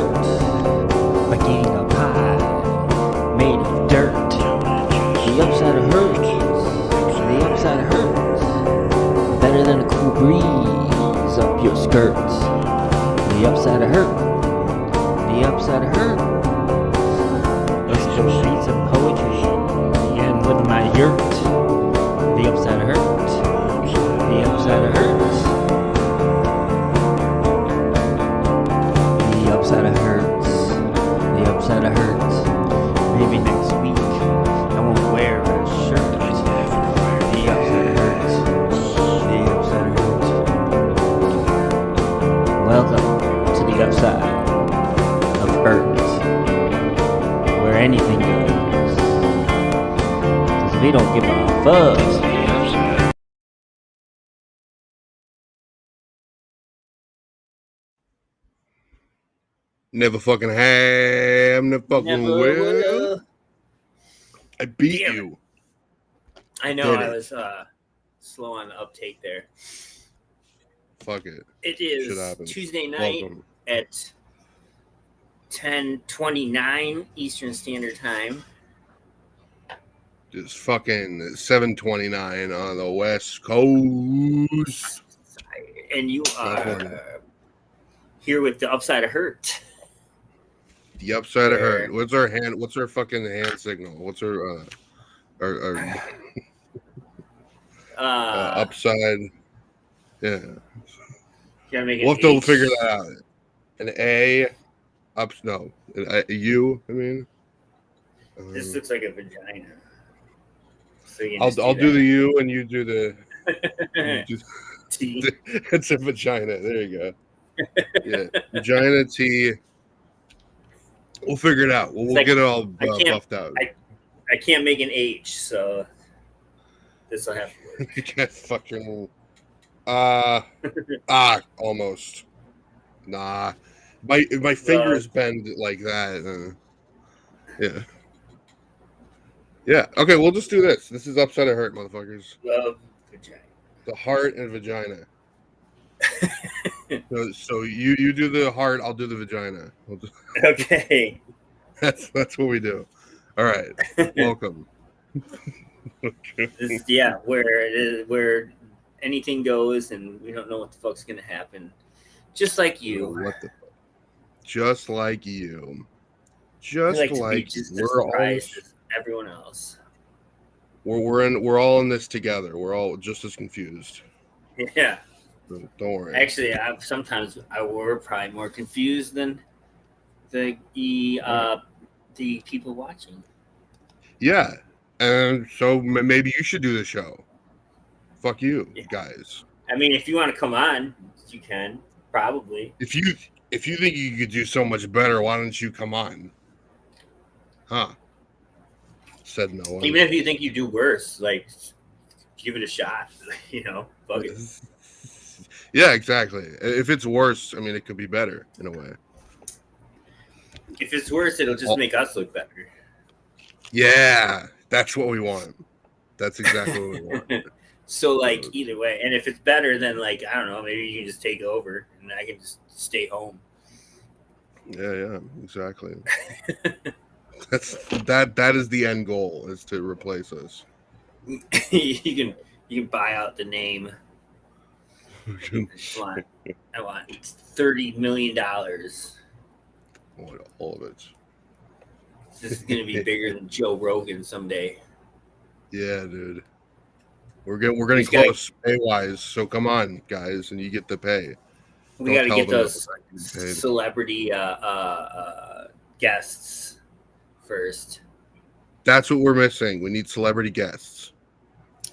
hurt by getting up high, made of dirt. The upside of hurts, the upside of hurts, better than a cool breeze up your skirts. The upside of hurt, the upside of hurt. Let's go read some poetry and live in my yurt. The upside of hurt, the upside of hurts. The upside of hurts, the upside of hurts. Maybe next week I won't wear a shirt. The upside of hurts, the upside of hurts. Welcome to the upside of hurts, where anything goes, 'cause we don't give a fuck. Never fucking have, never fucking Never will. will. I beat Damn. you. I know, Did I it. was slow on the uptake there. Fuck it. It Shit is happens. Tuesday night Welcome. at 10:29 Eastern Standard Time. Just fucking 7:29 on the West Coast. And you California. are here with the upside of hurt. The upside of Where- hurt. What's our hand? What's our fucking hand signal? What's our upside? Yeah, Gotta make it we'll have to H. figure that out. An A, a U. I mean, This looks like a vagina. So you can I'll just do that. the U and you do the. You do- T. It's a vagina. There you go. Yeah, vagina T. We'll figure it out. We'll like- get it all I can't- buffed out. I can't make an H, so this will have to work. You can't fucking. Almost. Nah, my fingers bend like that. Yeah. Yeah. Okay, we'll just do this. This is upside of hurt, motherfuckers. Love vagina. The heart and vagina. So you do the heart, I'll do the vagina. Okay. That's what we do. All right. Welcome. Okay. This, where anything goes and we don't know what the fuck's gonna happen. Just like you. What the fuck? Just like you. Just We like to be like just as we're all surprised as everyone else. we're all in this together. We're all just as confused. Yeah. So don't worry. Actually, we're probably more confused than the people watching. Yeah. And so maybe you should do the show. Fuck you, guys. I mean, if you want to come on, you can probably. If you think you could do so much better, why don't you come on? Huh? Said no one. Even if you think you do worse, like give it a shot. Fuck it. Yeah, exactly. If it's worse, I mean, it could be better in a way. If it's worse, it'll just make us look better. Yeah, that's what we want. That's exactly what we want. So, like, either way. And if it's better, then, like, I don't know, maybe you can just take over and I can just stay home. Yeah, exactly. That is the end goal, is to replace us. you can buy out the name. I want $30 million. All of it. This is gonna be bigger than Joe Rogan someday. Yeah, dude. We're getting close pay wise, so come on, guys, and you get the pay. We got to get those celebrity guests first. That's what we're missing. We need celebrity guests.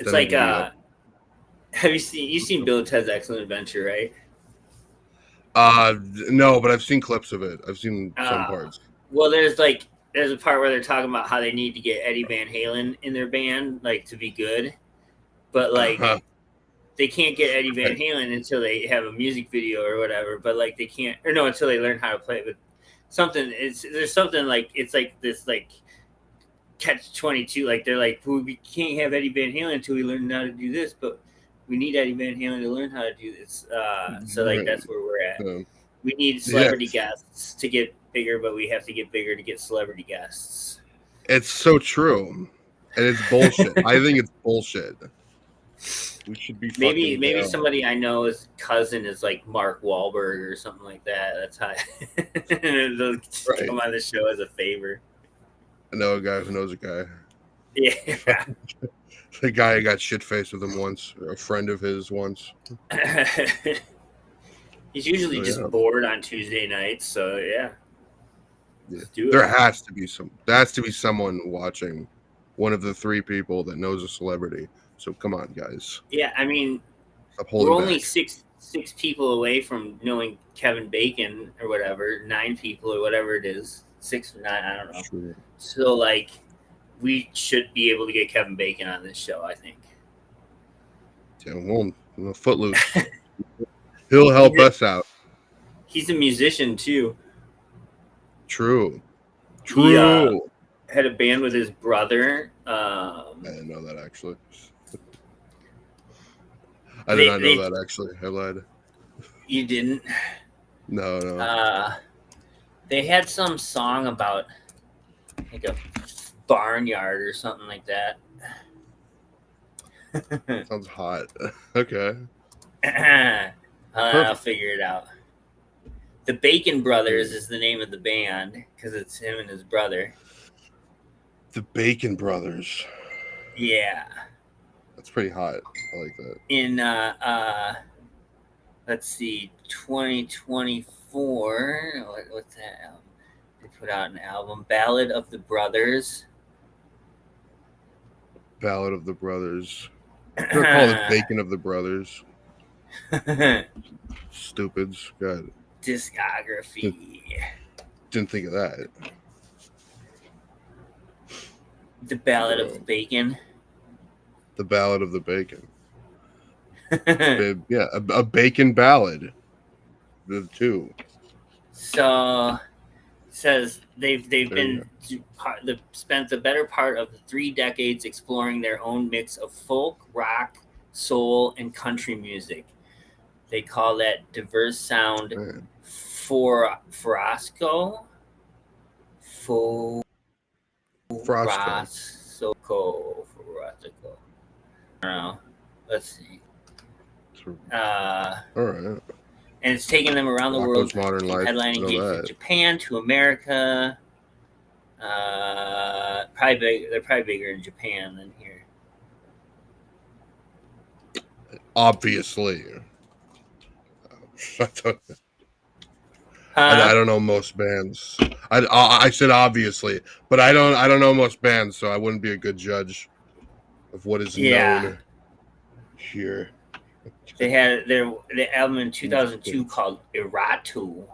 It's like have you seen Bill and Ted's Excellent Adventure, right? No, but I've seen clips of it. I've seen some parts. Well, there's a part where they're talking about how they need to get Eddie Van Halen in their band, like, to be good, but like they can't get Eddie Van Halen until they have a music video or whatever. But like they can't, or no, until they learn how to play. But there's something like it's like this like catch-22. Like they're like, well, we can't have Eddie Van Halen until we learn how to do this, but we need Eddie Van Halen to learn how to do this. So like that's where we're at. We need celebrity guests to get bigger, but we have to get bigger to get celebrity guests. It's so true, and it's bullshit. I think it's bullshit. We should be maybe somebody I know his cousin is like Mark Wahlberg or something like that. That's how they'll come on the show as a favor. I know a guy who knows a guy. Yeah. The guy got shit faced with him once, or a friend of his once. He's usually just bored on Tuesday nights, so yeah. There has to be someone watching, one of the three people that knows a celebrity. So come on, guys. Yeah, I mean, we're only six people away from knowing Kevin Bacon or whatever, 9 people or whatever it is, 6 or 9, I don't know. Sure. So like, we should be able to get Kevin Bacon on this show, I think. Yeah, well, Footloose. He'll help us out. He's a musician too. True. He had a band with his brother. I didn't know that actually. I did not know that actually. I lied. You didn't? No. They had some song about like a barnyard or something like that. Sounds hot. Okay. I'll figure it out. The Bacon Brothers is the name of the band because it's him and his brother. The Bacon Brothers. Yeah. That's pretty hot. I like that. In let's see, 2024. What's that album? They put out an album, Ballad of the Brothers. Ballad of the Brothers. They're called it Bacon of the Brothers. Stupids. God. Discography. Didn't think of that. The Ballad of the Bacon. The Ballad of the Bacon. Yeah, a bacon ballad. The two. So it says they've spent the better part of 3 decades exploring their own mix of folk, rock, soul, and country music. They call that diverse sound Frasco. I don't know. Let's see. All right. And it's taken them around the world, headlining gigs from Japan to America. They're probably bigger in Japan than here. Obviously. I don't know most bands. I said obviously, but I don't know most bands, so I wouldn't be a good judge of what is known here. They had the album in 2002 called Erato.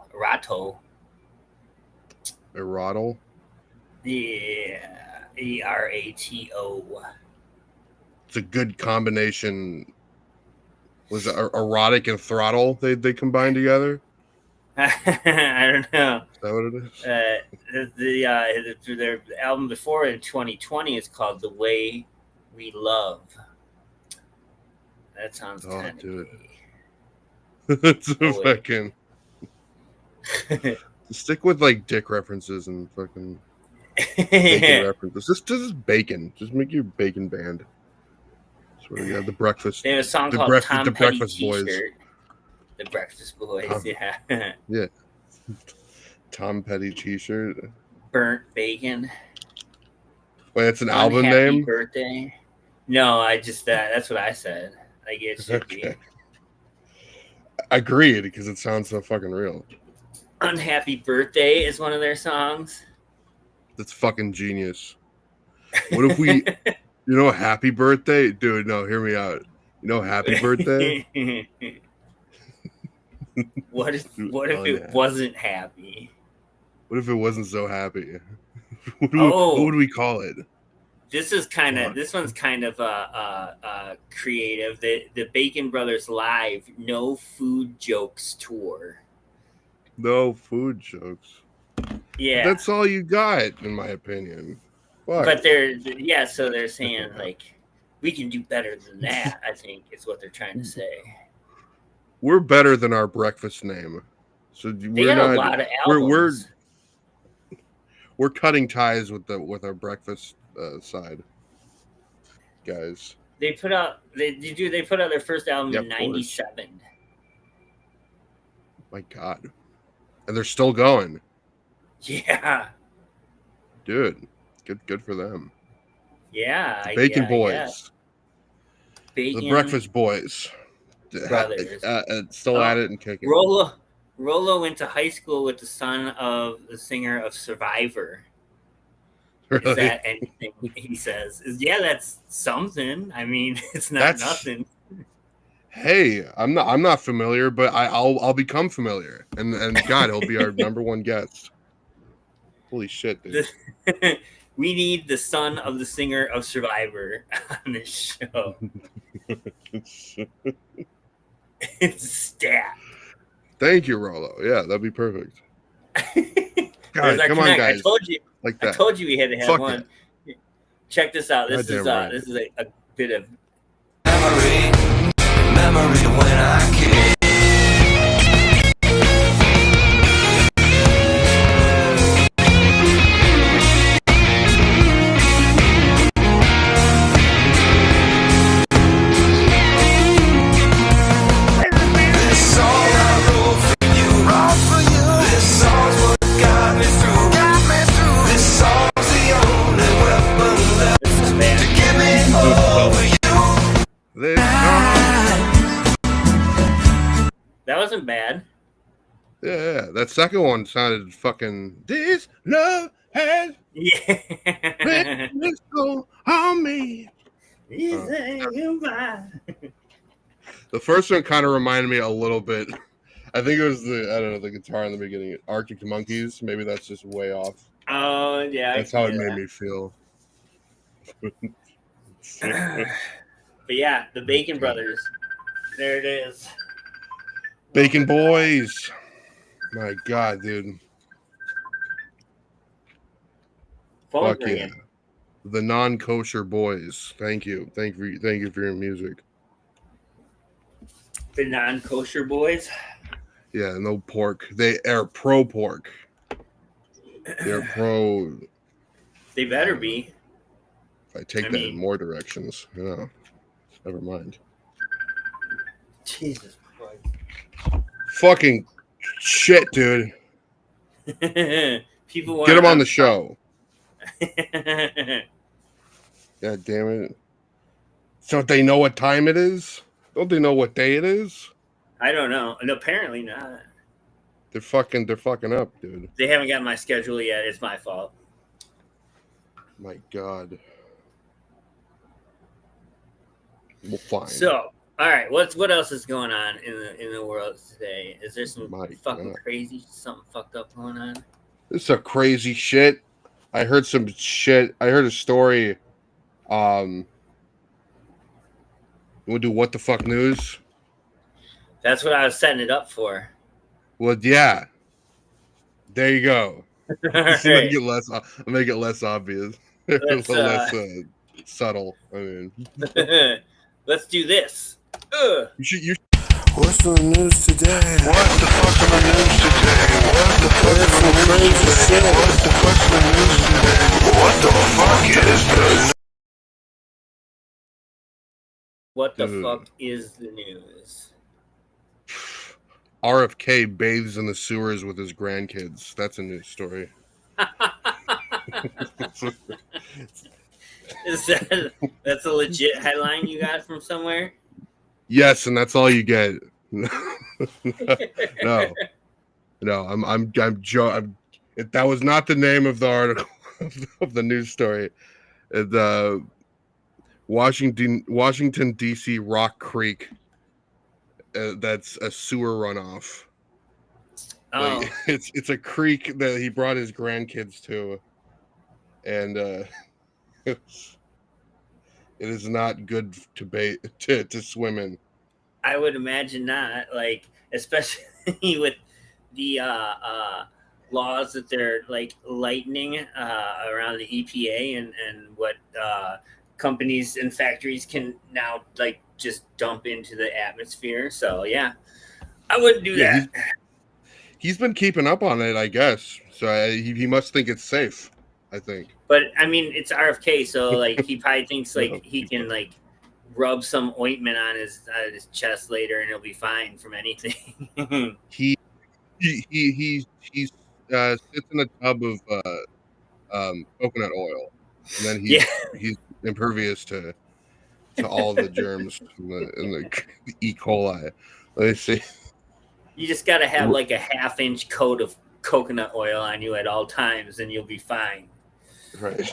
Erato? Yeah, ERATO. It's a good combination. Was it erotic and throttle they combined together? I don't know. Is that what it is? Their album before in 2020 is called The Way We Love. That sounds kind of dude. It's a fucking stick with like dick references and fucking bacon references. This is bacon. Just make your bacon band. Swear to God, the breakfast. They have a song called Tom Petty T-shirt. The Breakfast Boys, yeah. Yeah. Tom Petty T-shirt. Burnt Bacon. Wait, it's an album name? Birthday. No, I just that's what I said. Like it should be. Agreed, because it sounds so fucking real. Unhappy Birthday is one of their songs. That's fucking genius. What if we, Happy Birthday? Dude, no, hear me out. Happy Birthday? What if it wasn't happy? What if it wasn't so happy? What would we call it? This one's kind of creative. The Bacon Brothers Live No Food Jokes Tour. No food jokes. Yeah, that's all you got, in my opinion. Fuck. But so they're saying like we can do better than that. I think is what they're trying to say. We're better than our breakfast name, So they got a lot of albums. We're cutting ties with our breakfast side, guys. They put out their first album in '97. My God, and they're still going. Yeah, dude, good for them. Yeah, the Bacon Boys, yeah. Bacon the Breakfast Boys, brothers, still at it and kicking. Rollo went to high school with the son of the singer of Survivor. Really? Is that anything? He says, "Yeah, that's something." I mean, it's not nothing. Hey, I'm not familiar, but I'll become familiar, and God, he'll be our number one guest. Holy shit, dude! We need the son of the singer of Survivor on this show. It's stat. Thank you, Rollo. Yeah, that'd be perfect. God, come on, guys! I told you. Like that. I told you we had to have one. Yeah. Check this out. This is a bit of memory when I kid. That wasn't bad. Yeah, that second one sounded fucking. This love has been so on me. The first one kind of reminded me a little bit. I think it was the guitar in the beginning. Arctic Monkeys. Maybe that's just way off. Oh yeah, that's how it made me feel. But yeah, the Bacon Brothers. There it is. Bacon Boys. My God, dude. Fuck yeah. The non-kosher boys. Thank you for your music. The non-kosher boys? Yeah, no pork. They are pro pork. They're pro. They better be. If I take that in more directions, never mind. Jesus Christ. Fucking shit, dude. People want get them on the show. God damn it. Don't they know what time it is? Don't they know what day it is? I don't know. And apparently not. They're fucking up, dude. They haven't got my schedule yet. It's my fault. My God. Well, fine. So, all right, what else is going on in the world today? Is there some crazy, something fucked up going on? This is a crazy shit. I heard some shit. I heard a story. You want to do what the fuck news? That's what I was setting it up for. Well, yeah. There you go. Right. Make it less obvious. Less subtle. I mean, let's do this. What's on the news today? What the fuck on the news today? What the fuck on the news today? What the fuck on the news today? What the fuck is this? What the fuck is the news? RFK bathes in the sewers with his grandkids. That's a news story. That's a legit headline you got from somewhere? Yes, and that's all you get. No, that was not the name of the article of the news story. The Washington D.C. Rock Creek. That's a sewer runoff. Oh, like, it's a creek that he brought his grandkids to, and it is not good to swim in. I would imagine not. Like, especially with the laws that they're like lightening around the EPA and what companies and factories can now like just dump into the atmosphere. So yeah, I wouldn't do that. He's been keeping up on it, I guess. So he must think it's safe. I think. But I mean, it's RFK, so like he probably thinks like he can like rub some ointment on his chest later, and he'll be fine from anything. he sits in a tub of coconut oil, and then he's impervious to all the germs in the E. coli. Let me see. You just got to have like a half-inch coat of coconut oil on you at all times, and you'll be fine. Right.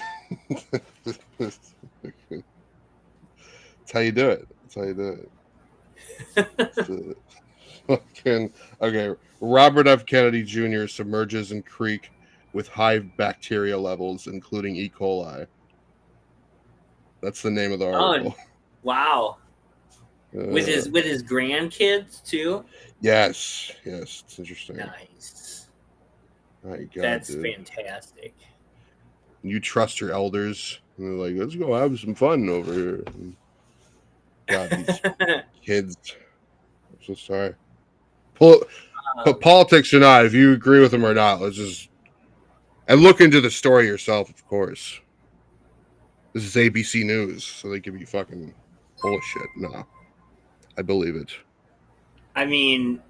That's how you do it. That's how you do it. Okay. Robert F. Kennedy Jr. submerges in creek with high bacteria levels, including E. coli. That's the name of the article. Oh, wow. With his grandkids too? Yes. It's interesting. Nice. My God, that's dude. Fantastic. You trust your elders, and they're like, "Let's go have some fun over here." And God, these kids. I'm so sorry. But politics or not, if you agree with them or not, let's just look into the story yourself. Of course, this is ABC News, so they could be fucking full of shit. No, I believe it. I mean,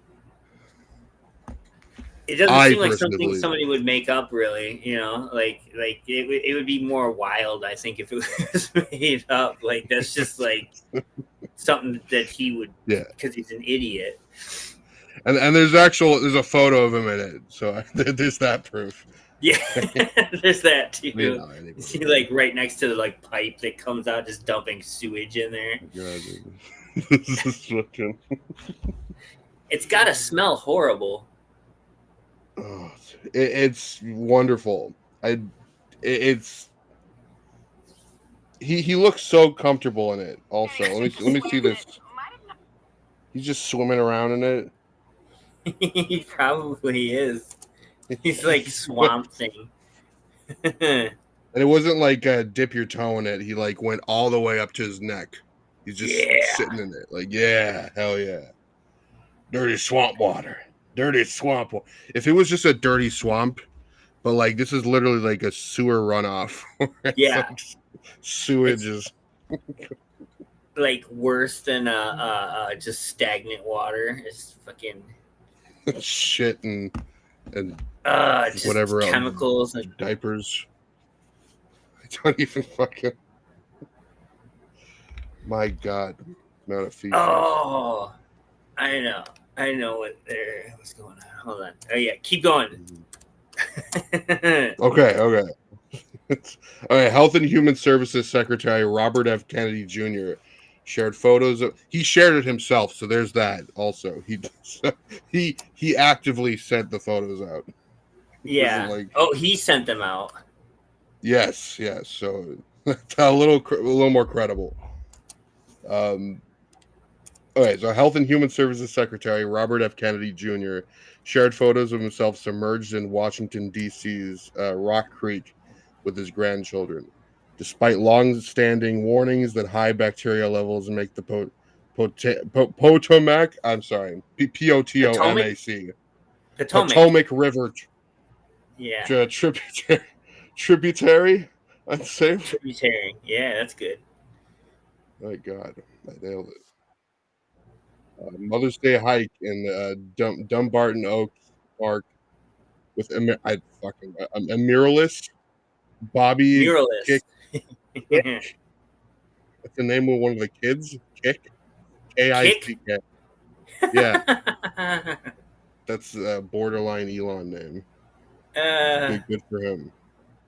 it doesn't seem like something somebody would make up, really. You know, like it would be more wild, I think, if it was made up. Like that's just like something that he would, because he's an idiot. And there's a photo of him in it, so there's that proof. Yeah, there's that too. You see, like right next to the like pipe that comes out, just dumping sewage in there. God, this is fucking. It's gotta smell horrible. Oh, it's wonderful. He looks so comfortable in it. Also, let me see this. He's just swimming around in it. He probably is. He's like Swamp Thing. And it wasn't like dip your toe in it. He like went all the way up to his neck. He's just sitting in it. Like, yeah, hell yeah. Dirty swamp water. Dirty swamp water. If it was just a dirty swamp, but like this is literally like a sewer runoff. Yeah. Like sewage is like worse than just stagnant water. It's fucking shit and just whatever chemicals and diapers. I don't even fucking. My God, amount of features. Oh, I know what's going on. Hold on. Oh yeah, keep going. Okay. All right. Health and Human Services Secretary Robert F. Kennedy Jr. shared photos of. He shared it himself, so there's that. Also, he actively sent the photos out. Yeah. He sent them out. Yes. So a little more credible. Okay, so Health and Human Services Secretary Robert F. Kennedy Jr. shared photos of himself submerged in Washington, D.C.'s Rock Creek with his grandchildren, despite long-standing warnings that high bacteria levels make the Potomac, I'm sorry, Potomac, Potomac River tributary unsafe. Tributary, yeah, that's good. My God, I nailed it. Mother's Day hike in Dumbarton Oaks Park with a muralist, Bobby Muralist. Kick. That's the name of one of the kids. Kick. K-I-C-K. Yeah. That's a borderline Elon name. Good for him.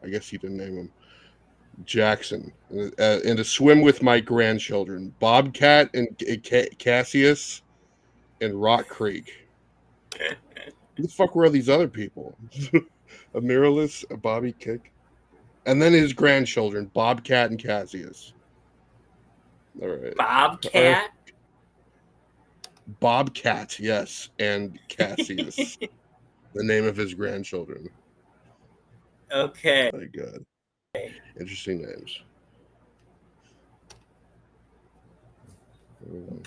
I guess he didn't name him. Jackson. And to swim with my grandchildren. Bobcat and Cassius and Rock Creek. Who the fuck were these other people? A muralist, a Bobby Kick, and then his grandchildren, Bobcat and Cassius. All right. Bobcat? Bobcat, yes, and Cassius. The name of his grandchildren. Okay. My God. Interesting names.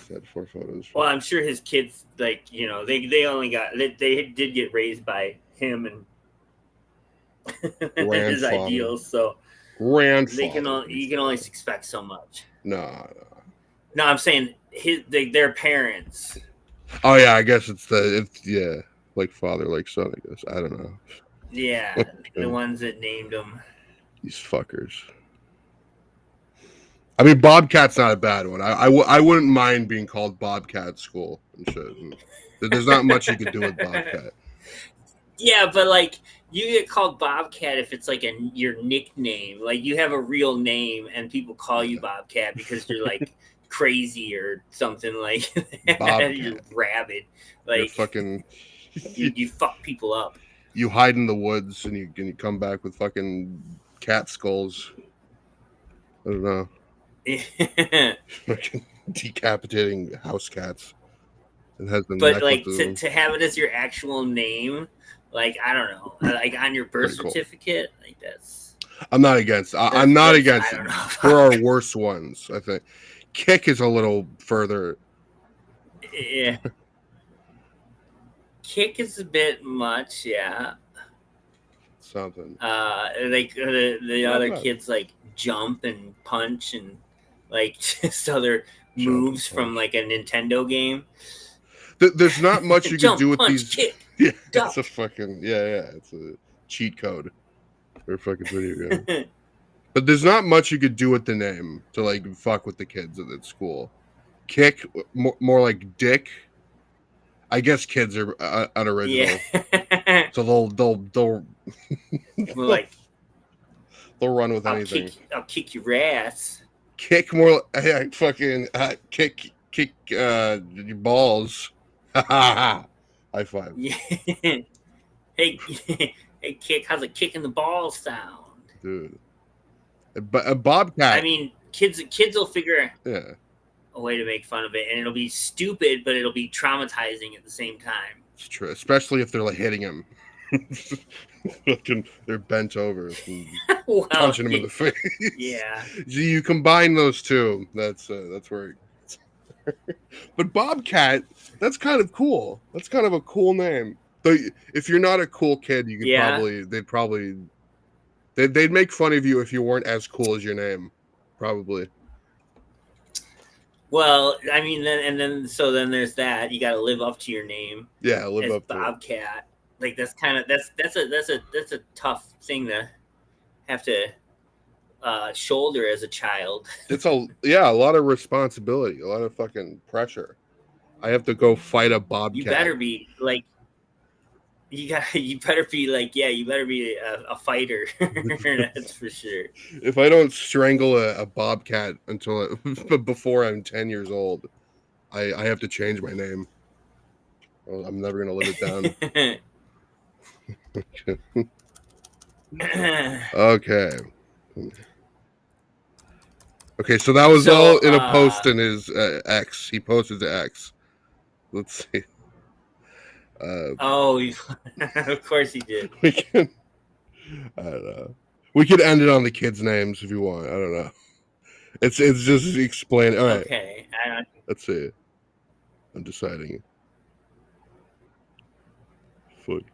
Said 4 photos. Well, I'm sure his kids, like, you know, they only got they did get raised by him and his ideals, so you can only expect so much. No, I'm saying their parents. Oh yeah, I guess it's like father, like son. I guess I don't know. Yeah, the ones that named them. These fuckers. I mean, Bobcat's not a bad one. I wouldn't mind being called Bobcat at school and shit. And there's not much you could do with Bobcat. Yeah, but like you get called Bobcat if it's like your nickname. Like you have a real name and people call you Bobcat because you're like crazy or something like that. You're rabid. Like you're fucking you fuck people up. You hide in the woods and you come back with fucking cat skulls. I don't know. Fucking decapitating house cats. It has the but like to have it as your actual name, like I don't know, like on your birth certificate, like that's. I'm not against. I'm not against. There are worse ones. I think Kick is a little further. Yeah. Kick is a bit much, yeah. Something. Like the other kids like jump and punch and like just other moves from like a Nintendo game. There's not much you can do with these. Kick, yeah, it's a fucking it's a cheat code for a fucking video game. But there's not much you could do with the name to like fuck with the kids at school. Kick, more like Dick. I guess kids are unoriginal, so they'll like they'll run with anything. I'll kick your ass. Kick more, fucking kick your balls. High five. Yeah. Hey, Kick, how's a kick in the balls sound, dude? But a Bobcat. I mean, kids will figure a way to make fun of it, and it'll be stupid, but it'll be traumatizing at the same time. It's true, especially if they're like hitting him. They're bent over, punching him in the face. Yeah, you combine those two. That's where. But Bobcat, that's kind of cool. That's kind of a cool name. But if you're not a cool kid, you could they'd make fun of you if you weren't as cool as your name, probably. Well, I mean, then there's that. You got to live up to your name. Yeah, live up to Bobcat. Like that's a tough thing to have to shoulder as a child. It's a lot of responsibility, a lot of fucking pressure. I have to go fight a Bobcat. You better be like. You better be a fighter. That's for sure. If I don't strangle a Bobcat before I'm 10 years old, I have to change my name. I'm never gonna live it down. Okay, so that was all in a post in his X. He posted to X. Let's see. Of course he did. I don't know. We could end it on the kids' names if you want. I don't know. It's just explain. All right. Okay. Let's see. I'm deciding. Fuck.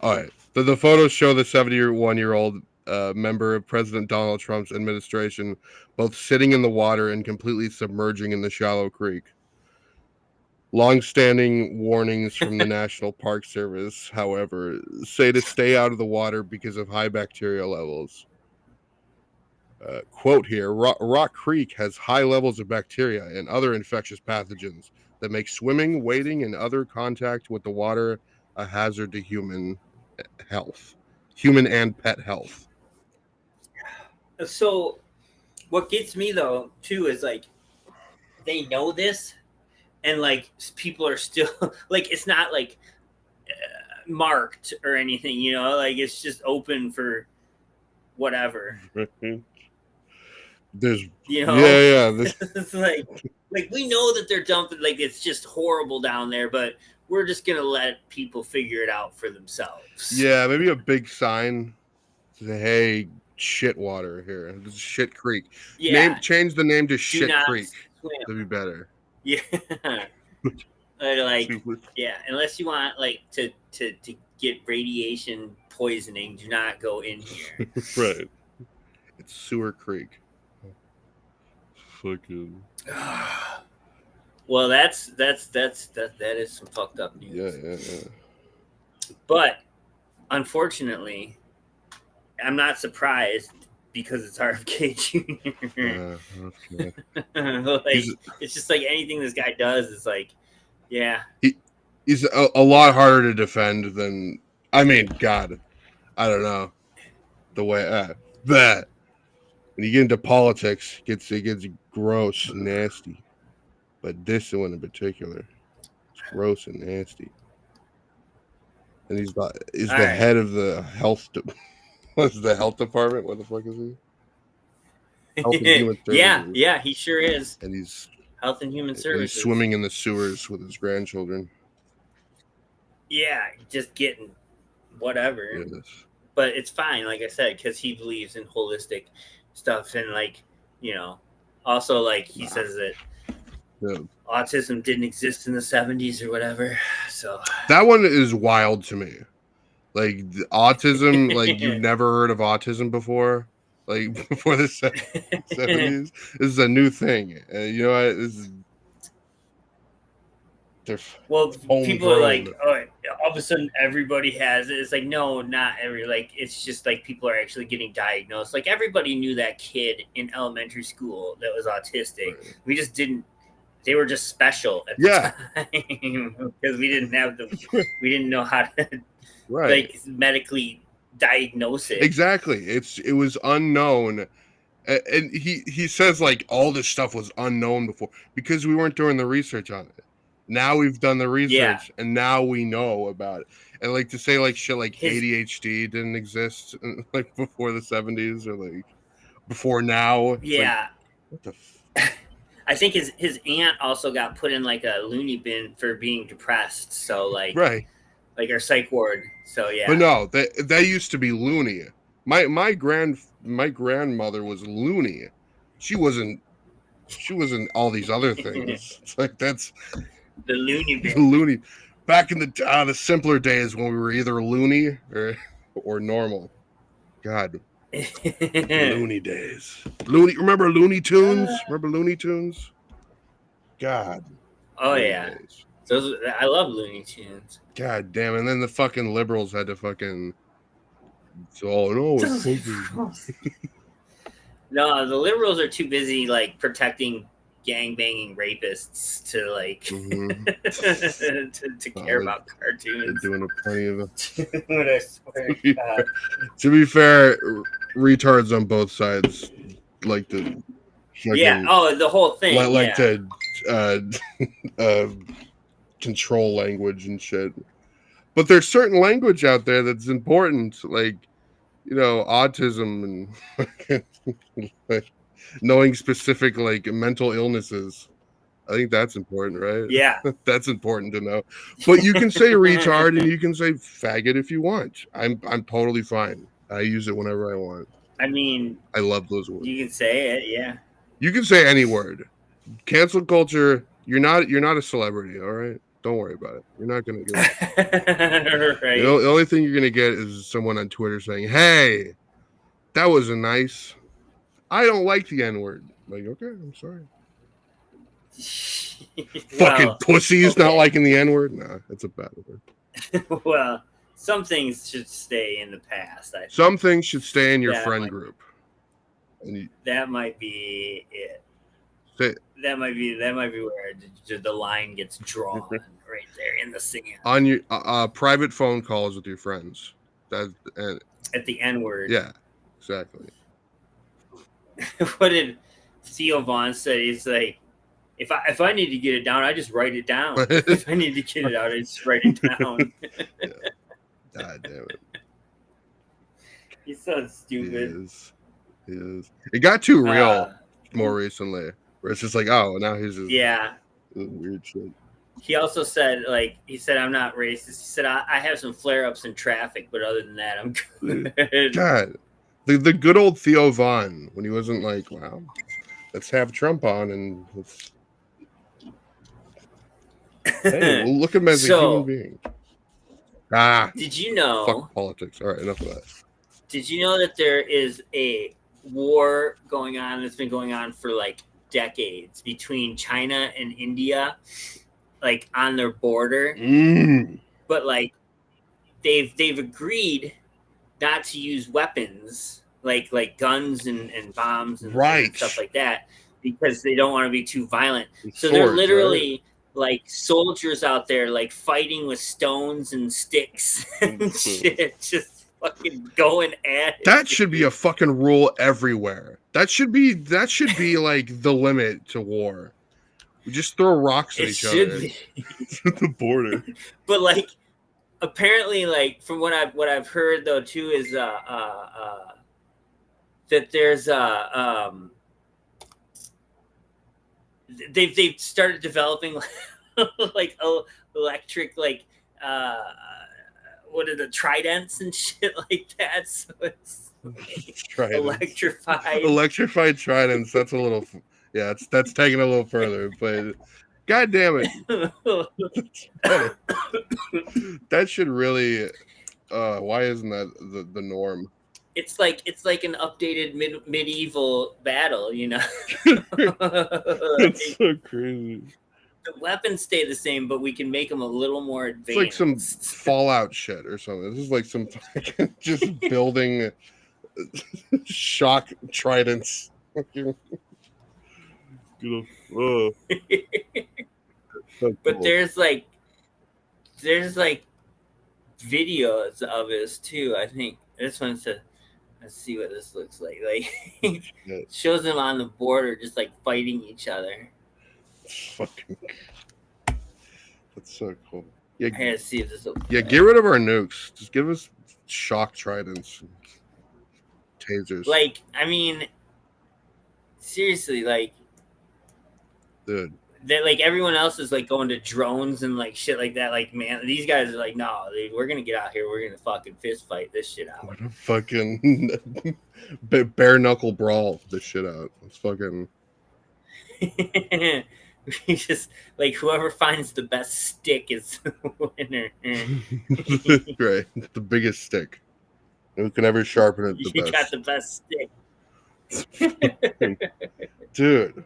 All right. The photos show the 71-year-old member of President Donald Trump's administration both sitting in the water and completely submerging in the shallow creek. Long-standing warnings from the National Park Service, however, say to stay out of the water because of high bacteria levels. Quote here, Rock Creek has high levels of bacteria and other infectious pathogens that make swimming, wading, and other contact with the water a hazard to human and pet health. So what gets me, though, too, is like they know this. And like people are still like it's not like marked or anything, you know, like it's just open for whatever. There's it's like we know that they're dumping, like it's just horrible down there, but we're just gonna let people figure it out for themselves. Yeah, maybe a big sign. Say, hey, shit water here. This is Shit Creek. Yeah. Change the name to Shit not Creek. swim. That'd be better. Yeah. Like, yeah, unless you want like to get radiation poisoning, do not go in here. Right. It's Sewer Creek. Fucking. Well, that is some fucked up news. Yeah. But unfortunately, I'm not surprised because it's RFK Jr. Okay. Like, it's just like anything this guy does is like, yeah. He's a lot harder to defend than. I mean, God, I don't know the way that when you get into politics, it gets gross, and nasty. But this one in particular, it's gross and nasty. And he's the head of the health. What's the health department? What the fuck is he? Health and Human Services. Yeah, he sure is. And he's Health and Human Services. He's swimming in the sewers with his grandchildren. Yeah, just getting whatever. Yes. But it's fine, like I said, because he believes in holistic stuff, and like, you know, also like he says that autism didn't exist in the 70s or whatever. So that one is wild to me. Like autism, like you've never heard of autism before, like before the 70s. This is a new thing. You know what? This is. People are like, oh, all of a sudden everybody has it. It's like, no, not every. Like, it's just like people are actually getting diagnosed. Like, everybody knew that kid in elementary school that was autistic. Right. We just didn't. They were just special at the time because we didn't have we didn't know how to like medically diagnose it. Exactly. It was unknown. And he says like all this stuff was unknown before because we weren't doing the research on it. Now we've done the research and now we know about it. And like to say like shit like ADHD didn't exist like before the 70s or like before now. Yeah. Like, what the I think his aunt also got put in like a loony bin for being depressed. So like like our psych ward. So yeah. But no, they used to be loony. My grandmother was loony. She wasn't all these other things. It's like that's the loony bin. The loony. Back in the simpler days when we were either loony or normal. God. Loony days. Remember Looney Tunes? Remember Looney Tunes? God. Oh yeah. I love Looney Tunes. God damn. And then the fucking liberals had to fucking No, the liberals are too busy like protecting gang-banging rapists to like to care about cartoons. They're doing plenty of Dude, I swear to God. To be fair, retards on both sides like to the whole thing. Like to control language and shit. But there's certain language out there that's important, like, you know, autism and like, knowing specific like mental illnesses. I think that's important, right? Yeah. That's important to know. But you can say retard and you can say faggot if you want. I'm totally fine. I use it whenever I want. I mean, I love those words. You can say it, yeah. You can say any word. Cancel culture, you're not a celebrity, all right? Don't worry about it. You're not gonna get it. Right. The only thing you're gonna get is someone on Twitter saying, "Hey, that was a nice. I don't like the N-word." Like, okay, I'm sorry. Fucking pussies not liking the N-word. Nah, that's a bad word. Well, some things should stay in the past. I think. Some things should stay in your friend group. And that might be it. That might be where the line gets drawn right there in the sand. On your private phone calls with your friends. At the N-word. Yeah, exactly. What did Theo Vaughn say? He's like, if I need to get it down, I just write it down. If I need to get it out, I just write it down. Yeah. God damn it. He's so stupid. He is. It got too real more recently. Where it's just like, oh, now he's just weird shit. He also said, I'm not racist. He said, I have some flare-ups in traffic, but other than that, I'm good. God, The good old Theo Von, when he wasn't like, wow, let's have Trump on and let's hey, we'll look at him as a human being. Did you know? Fuck politics. All right, enough of that. Did you know that there is a war going on that's been going on for like decades between China and India, like on their border? But like they've agreed not to use weapons like guns and bombs and stuff like that because they don't want to be too violent. So they're literally like soldiers out there like fighting with stones and sticks and shit, just fucking going at it. That should be a fucking rule everywhere. That should be like the limit to war. We just throw rocks at each other. The border. But like apparently, like from what I've heard though too is that there's they've started developing like electric like what are the tridents and shit like that, so it's like electrified tridents. That's a little that's taking a little further, but god damn it. That should really why isn't that the norm? It's like an updated medieval battle, you know. It's so crazy. The weapons stay the same, but we can make them a little more advanced. It's like some Fallout shit or something. This is like some just building shock tridents. So but cool. there's like videos of this too. I think this one said, let's see what this looks like. Like shows them on the border just like fighting each other. Fucking, that's so cool. Yeah, I gotta see if this. Get rid of our nukes. Just give us shock tridents, and tasers. Like, I mean, seriously, like, dude, that like everyone else is like going to drones and like shit like that. Like, man, these guys are like, no, we're gonna get out here. We're gonna fucking fist fight this shit out. What a fucking bare knuckle brawl this shit out. It's fucking. We just like whoever finds the best stick is the winner. Right, the biggest stick. Who can ever sharpen it? You got the best stick, dude.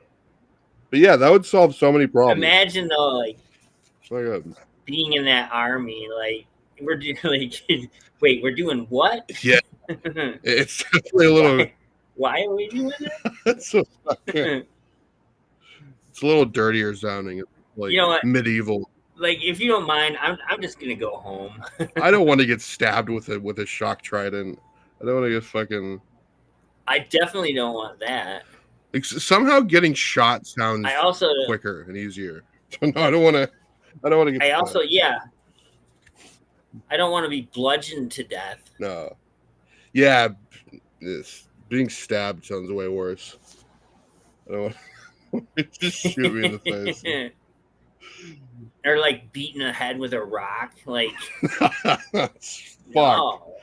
But yeah, that would solve so many problems. Imagine though, like being in that army. Like we're doing, like, wait, we're doing what? Yeah, it's definitely a little. Why are we doing that? That's so fucking. It's a little dirtier sounding, like, you know what? Medieval. Like, if you don't mind, I'm just gonna go home. I don't want to get stabbed with a shock trident. I don't want to get fucking. I definitely don't want that. Like, somehow getting shot sounds quicker and easier. No, I don't want to. I don't want to get. I don't want to be bludgeoned to death. No. Yeah, being stabbed sounds way worse. I don't want. Just shoot me in the face. Or like beating a head with a rock, like. Fuck. No.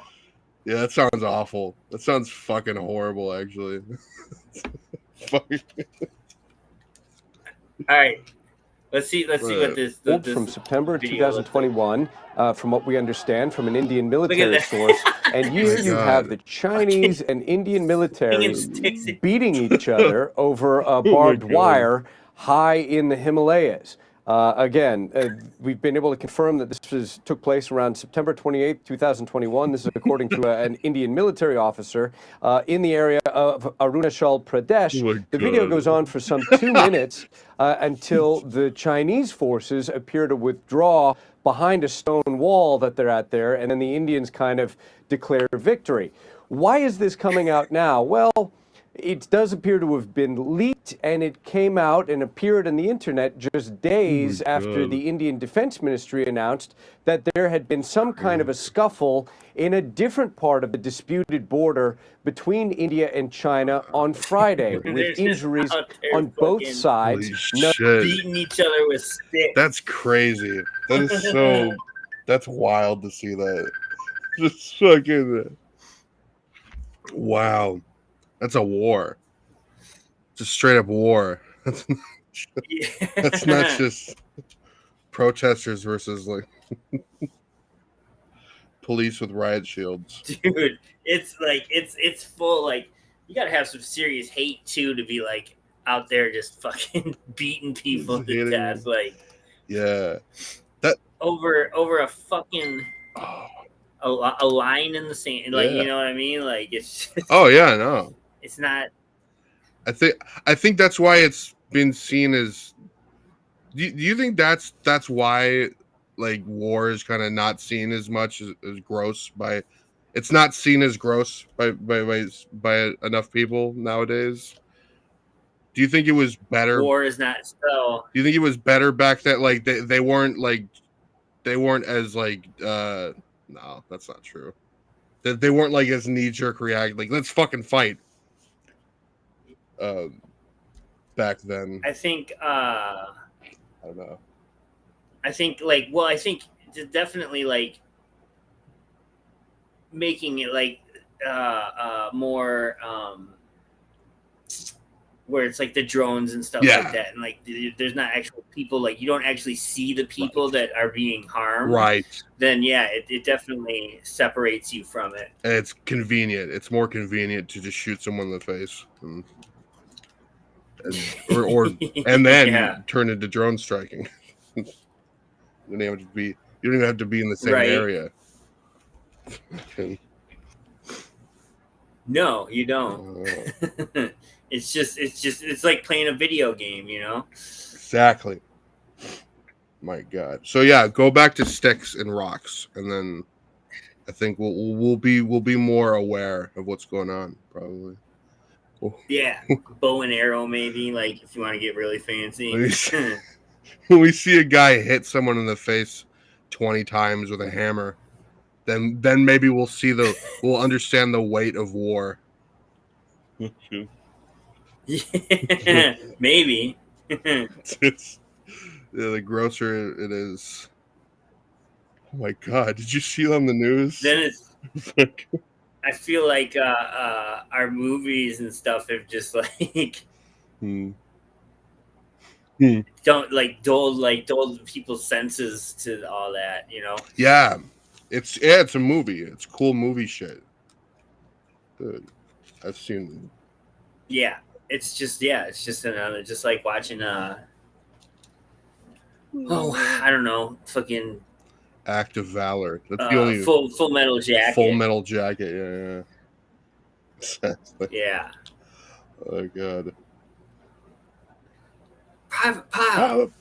Yeah, that sounds awful. That sounds fucking horrible, actually. All right, let's see what this from September 2021, from what we understand from an Indian military source, and you have the Chinese and Indian military beating each other over barbed wire high in the Himalayas. Again, we've been able to confirm that this took place around September 28th, 2021. This is according to an Indian military officer in the area of Arunachal Pradesh. The video goes on for some 2 minutes until the Chinese forces appear to withdraw behind a stone wall that they're at there, and then the Indians kind of declare victory. Why is this coming out now? Well, it does appear to have been leaked, and it came out and appeared on the internet just days after the Indian Defense Ministry announced that there had been some kind of a scuffle in a different part of the disputed border between India and China on Friday, with injuries on both sides. Beating each other with sticks. That's crazy. That is so. That's wild to see that. Just fucking. Wow, that's a war. It's a straight up war. That's not just protesters versus like police with riot shields. Dude, it's like it's full. Like, you gotta have some serious hate too to be like out there just fucking beating people to death. Like, yeah, over a fucking a line in the sand. Like, yeah. you know what I mean? Like, it's just, Oh yeah, no. it's not. I think that's why it's been seen as. Do you think that's why like war is kind of not seen as much as gross by? It's not seen as gross by enough people nowadays. Do you think it was better? War is not so. Do you think it was better back then? Like they weren't like they weren't as like no, that's not true. That they weren't like as knee jerk react like let's fucking fight. Back then, I think. I don't know. I think like I think definitely like making it like more where it's like the drones and stuff like that, and like there's not actual people, like you don't actually see the people that are being harmed, right? Then it definitely separates you from it. And it's convenient. It's more convenient to just shoot someone in the face, or and then turn into drone striking. You don't even have to be in the same area. No, you don't. It's like playing a video game, you know? Exactly. My God. So yeah, go back to sticks and rocks, and then I think we'll be more aware of what's going on, probably. Yeah, bow and arrow, maybe, like if you want to get really fancy. When we see a guy hit someone in the face 20 times with a hammer, then maybe we'll understand the weight of war. Yeah, maybe. The grosser it is. Oh my God! Did you see it on the news? Then it's. I feel like our movies and stuff have just like don't dulled people's senses to all that, you know? Yeah, it's a movie. It's cool movie shit. Dude, I've seen. Yeah, it's just another, just like watching I don't know, fucking Act of Valor. That's the only Full Metal Jacket. Full Metal Jacket. Yeah. Yeah. Oh God. Private Pile.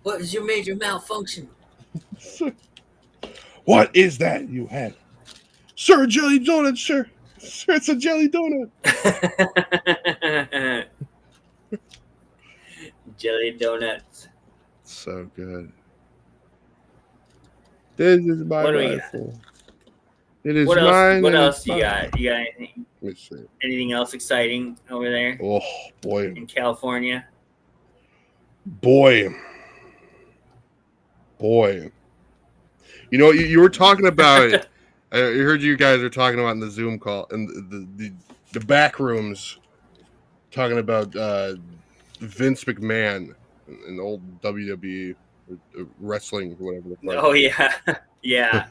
What is your major malfunction? What is that you had? Sir, jelly donut, sir. Sir, it's a jelly donut. Jelly donuts. So good. This is my rifle. It is mine. What else you got? You got anything? Let me see. Anything else exciting over there? Oh boy. In California. Boy. You know, you were talking about. I heard you guys are talking about in the Zoom call and the back rooms, talking about Vince McMahon, an old WWE wrestling, whatever. Oh yeah, yeah.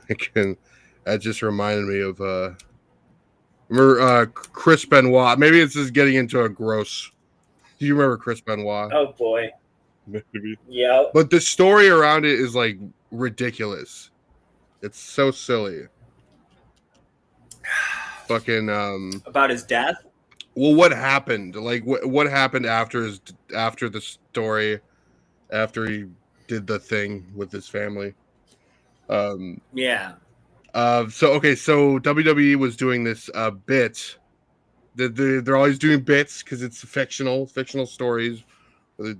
That just reminded me of remember Chris Benoit. Maybe it's just getting into a gross. Do you remember Chris Benoit? Oh boy. Maybe. Yeah. But the story around it is like ridiculous. It's so silly. Fucking about his death. Well, what happened? Like what happened after the story, after he did the thing with his family? Yeah. So WWE was doing this bit. They're always doing bits because it's fictional stories. The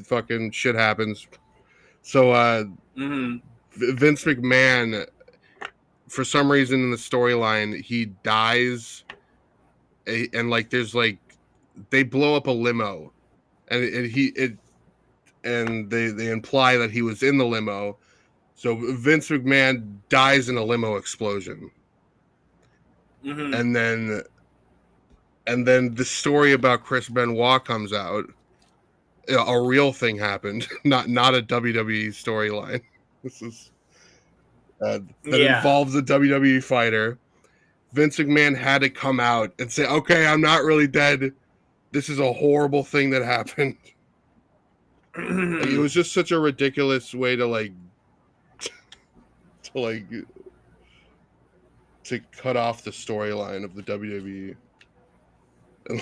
fucking shit happens. So Vince McMahon, for some reason in the storyline, he dies, and like there's like they blow up a limo, and they imply that he was in the limo. So Vince McMahon dies in a limo explosion, and then And then the story about Chris Benoit comes out. A real thing happened, not a WWE storyline. This is that involves a WWE fighter. Vince McMahon had to come out and say, "Okay, I'm not really dead. This is a horrible thing that happened." Like, it was just such a ridiculous way to cut off the storyline of the WWE. And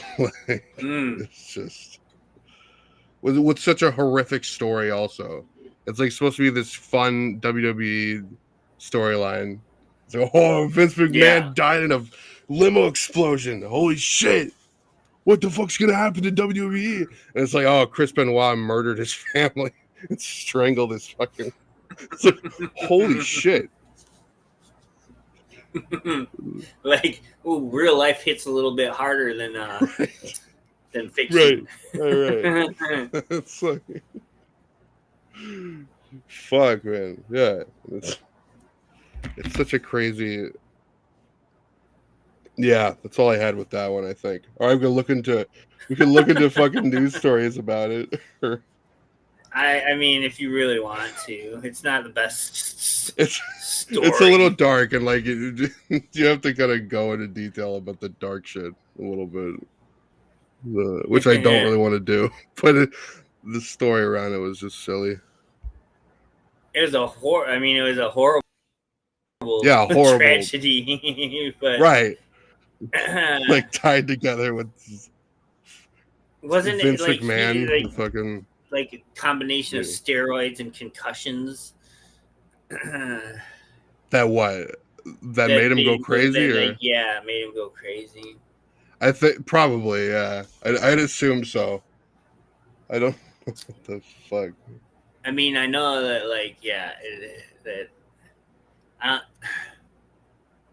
it's just with such a horrific story. Also, it's like supposed to be this fun WWE storyline. It's like, oh, Vince McMahon died in a limo explosion. Holy shit! What the fuck's gonna happen to WWE? And it's like, oh, Chris Benoit murdered his family and strangled his fucking. It's like, holy shit! Like, ooh, real life hits a little bit harder than fiction. Right. It's like, fuck, man. Yeah, it's such a crazy. Yeah, that's all I had with that one. I think. Or I'm gonna look into. We can look into fucking news stories about it. I mean, if you really want to, it's not the best. Story. It's a little dark, and like you have to kind of go into detail about the dark shit a little bit, which I don't really want to do. But the story around it was just silly. It was a it was a horrible. Horrible tragedy, but right, like tied together with wasn't Vince it like McMahon, fucking like a combination of steroids and concussions? That made him go crazy, or made him go crazy. I think probably, yeah. I'd assume so. I don't. What the fuck? I mean, I know that,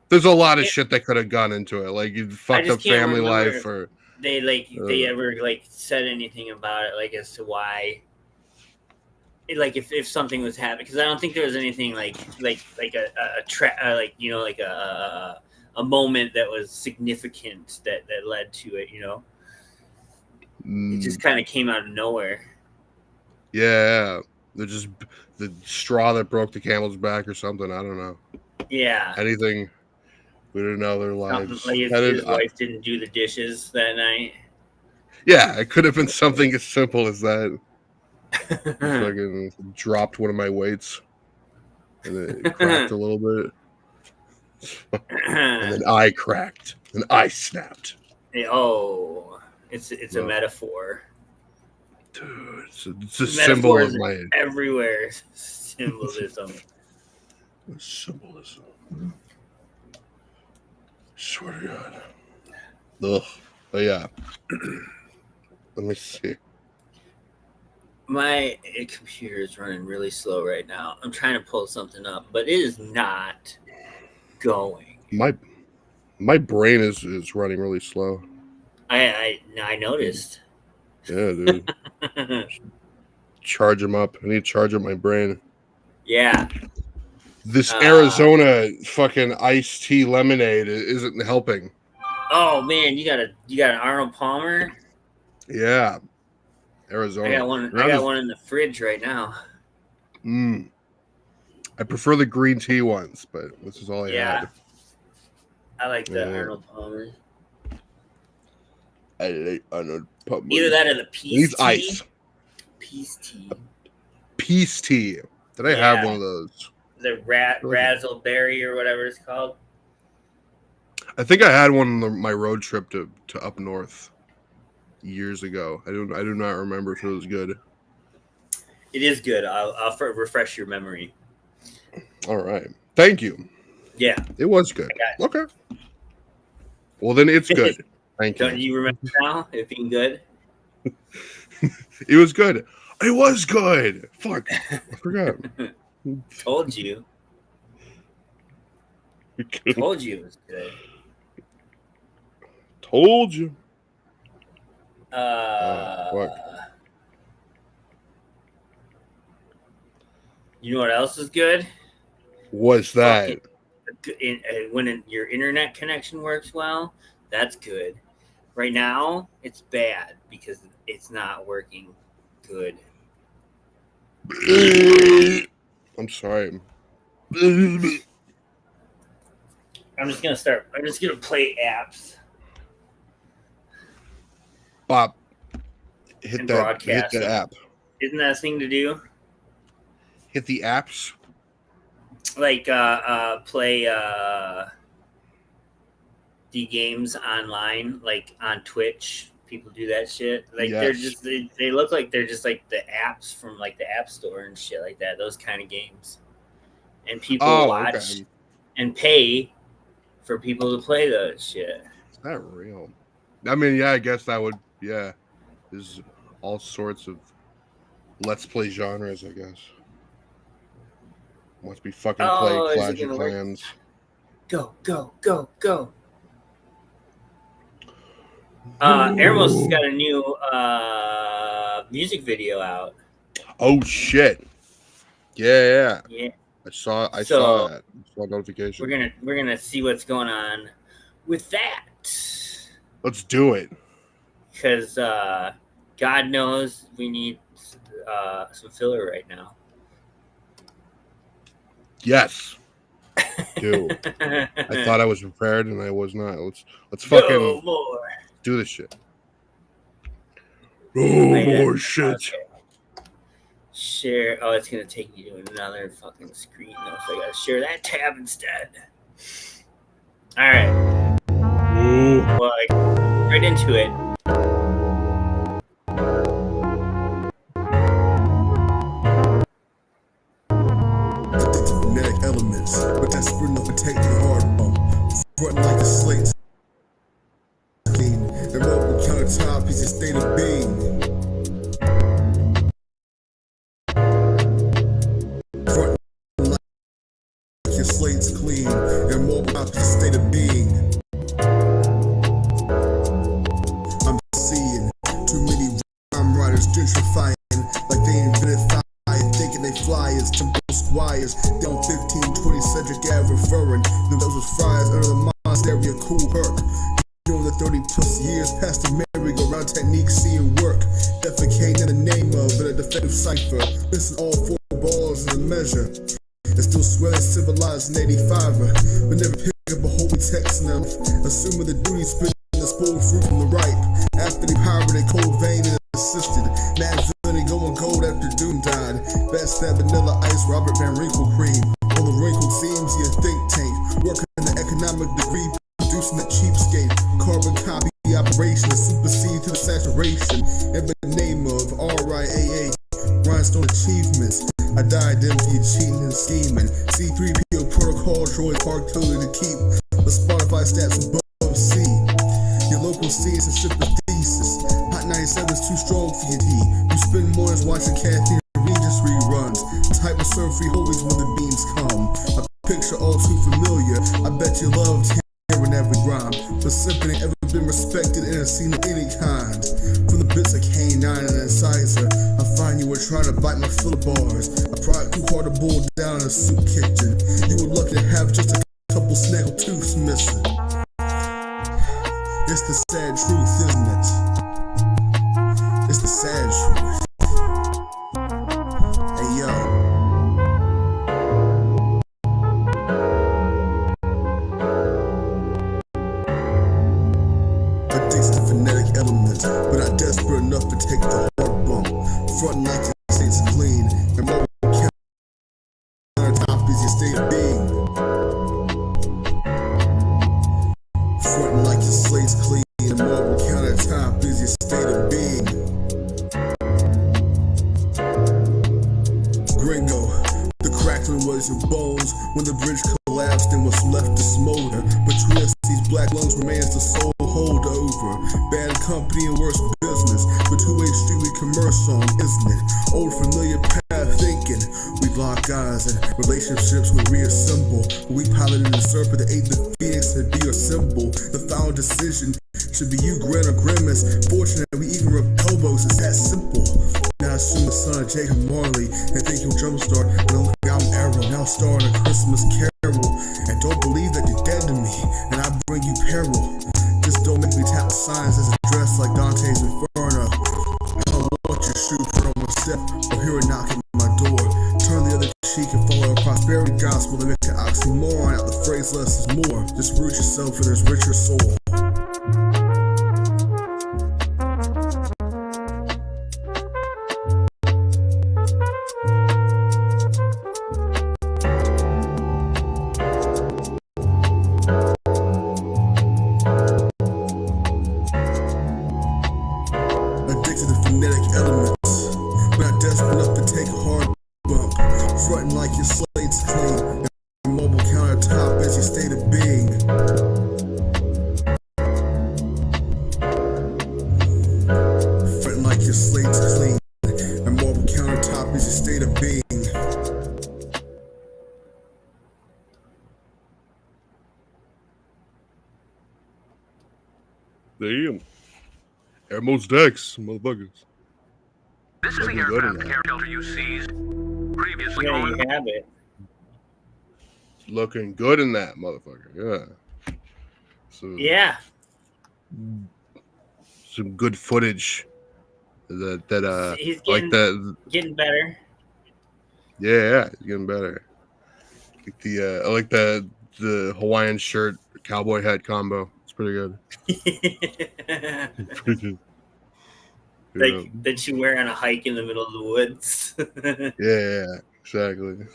there's a lot of shit that could have gone into it. Like, you fucked up family life, or they ever said anything about it, as to why. If something was happening, because I don't think there was anything a moment that was significant that led to it. It just kind of came out of nowhere. Yeah, just the straw that broke the camel's back, or something. I don't know. Yeah, anything. We didn't know their lives. Like his wife didn't do the dishes that night. Yeah, it could have been something as simple as that. Fucking dropped one of my weights, and it cracked a little bit, and then I cracked, and I snapped. Oh, it's a metaphor, dude. It's a symbol of my everywhere. Symbolism. Symbolism. Swear to God. Ugh. But yeah. Let me see. My computer is running really slow right now. I'm trying to pull something up, but it is not going. My brain is running really slow. I noticed. Yeah, dude. Charge them up. I need to charge up my brain. Yeah. This Arizona fucking iced tea lemonade isn't helping. Oh man, you got an Arnold Palmer? Yeah. Arizona. I got one in the fridge right now. I prefer the green tea ones, but this is all I had. I like the Arnold Palmer. I like Arnold Palmer. Either that or the peace tea. Ice. Peace tea. Peace tea. Did I have one of those? The razzleberry or whatever it's called. I think I had one on my road trip to up north years ago. I do not remember if it was good. It is good. I'll refresh your memory. All right. Thank you. Yeah. It was good. Okay. Well, then it's good. Thank you. Don't you remember now it being good? It was good. It was good. Fuck. I forgot. Told you. Told you it was good. Told you. Fuck. You know what else is good? What's that? When your internet connection works well, that's good. Right now, it's bad because it's not working good. I'm sorry. I'm just gonna play apps. Bob, hit and that. broadcast Hit that them. app. Isn't that a thing to do? Hit the apps. Like play the games online, like on Twitch. People do that shit. Like they're just they look like they're just like the apps from like the App Store and shit like that. Those kind of games, and people watch and pay for people to play those shit. Is that real? I mean, yeah, I guess that would. Yeah, there's all sorts of let's play genres. I guess. Must be fucking play Clash of Clans. Go, go, go, go. Airmos has got a new music video out. Oh shit! Yeah. I saw that. I saw a notification. We're gonna see what's going on with that. Let's do it. Because God knows we need some filler right now. Yes. Dude. I thought I was prepared and I was not. Let's fucking do this shit. More shit. Okay. Share. Oh, it's gonna take me to another fucking screen though, so I gotta share that tab instead. All right. Well, right into it. Genetic elements, but that's for enough to take the hard bump. Front like a slate. Clean. And multiple countertop is a state of being. Front like your slate's clean. And multiple is a state of being. I'm seeing too many rhyme writers gentrifying like they invented fire, thinking they fly as temple squires. Down 1520 Cedric Ave referring. Knew those was friars under the monastery of Cool Herc. You know the 30 plus years past the merry-go-round technique seeing work. Defecating in the name of a defective cipher. Listen, all four balls is a measure. And still swearing civilized in 85er. But never pick up a holy text now. Assuming the duty split the spoiled fruit from the ripe. After the pirated cold vein and assisted. Mad villainy going gold after Doom died. Best that vanilla ice, Robert Van Winkle cream. On the wrinkled seams, he a think tank. Working in the economic degree, producing the cheapskate. Carbon copy operation to supersede to the saturation. In the name of RIAA, Rhinestone Achievements. I died them for you cheating and scheming. C3PO protocol, droid park totally to keep the Spotify stats above C. Your local scenes and ship the thesis. Hot 97 is too strong for your tea. You spend mornings watching Kathy Regis reruns. Type of serve free holies when the beans come. A picture all too familiar. I bet you loved hearing every rhyme. But simply ain't ever been respected in a scene of any kind. From the bits of K9 and Incisor, I find you were trying to bite my fill of bars. I tried too hard to boil down in a soup kitchen. You were lucky to have just a couple snaggle tooths missing. It's the sad truth, isn't it? It's the sad truth. Hey yo. Addicted to phonetic elements, but not desperate enough to take the hard bump. Front like your state's clean, and more countertop is your state of being. Front like your slate's clean, and marble countertop is your state of being. Gringo, the crackling was your bones when the bridge collapsed and was left to smolder. Between us, these black lungs remains the sole holdover. Bad company and worse business, but two-way street we commerce on, isn't it? Old familiar path thinking. We lock eyes and relationships we reassemble. We piloted the serpent that ate the phoenix to be your symbol. The final decision should be you, grin or grimace. Fortunate we even rub elbows, it's that simple. Now I assume the son of Jacob Marley and think you'll jumpstart an old album arrow. Now starring a Christmas carol. And don't believe that you're dead to me, and I bring you peril. Just don't make me tap signs as addressed like Dante's Inferno. I don't want your shoe put on one step, or hear a knock at my door. Turn the other cheek and follow a prosperity gospel that make an oxymoron out the phrase less is more. Just root yourself in this richer soul. Addicted to phonetic elements, not desperate enough to take a hard bump. Fronting like your slate's clean, and mobile countertop is your state of being. Fronting like your slate's clean, and mobile countertop is your state of being. Damn. Airmo's decks, motherfuckers. This is the aircraft carrier you seized previously Yeah, on. you have it. Looking good in that motherfucker. Yeah. So Yeah. some good footage. That He's like that. getting better. Yeah, it's getting better. Like the I like the Hawaiian shirt cowboy hat combo. It's pretty good. It's pretty good. Like that you wear on a hike in the middle of the woods. Yeah, exactly.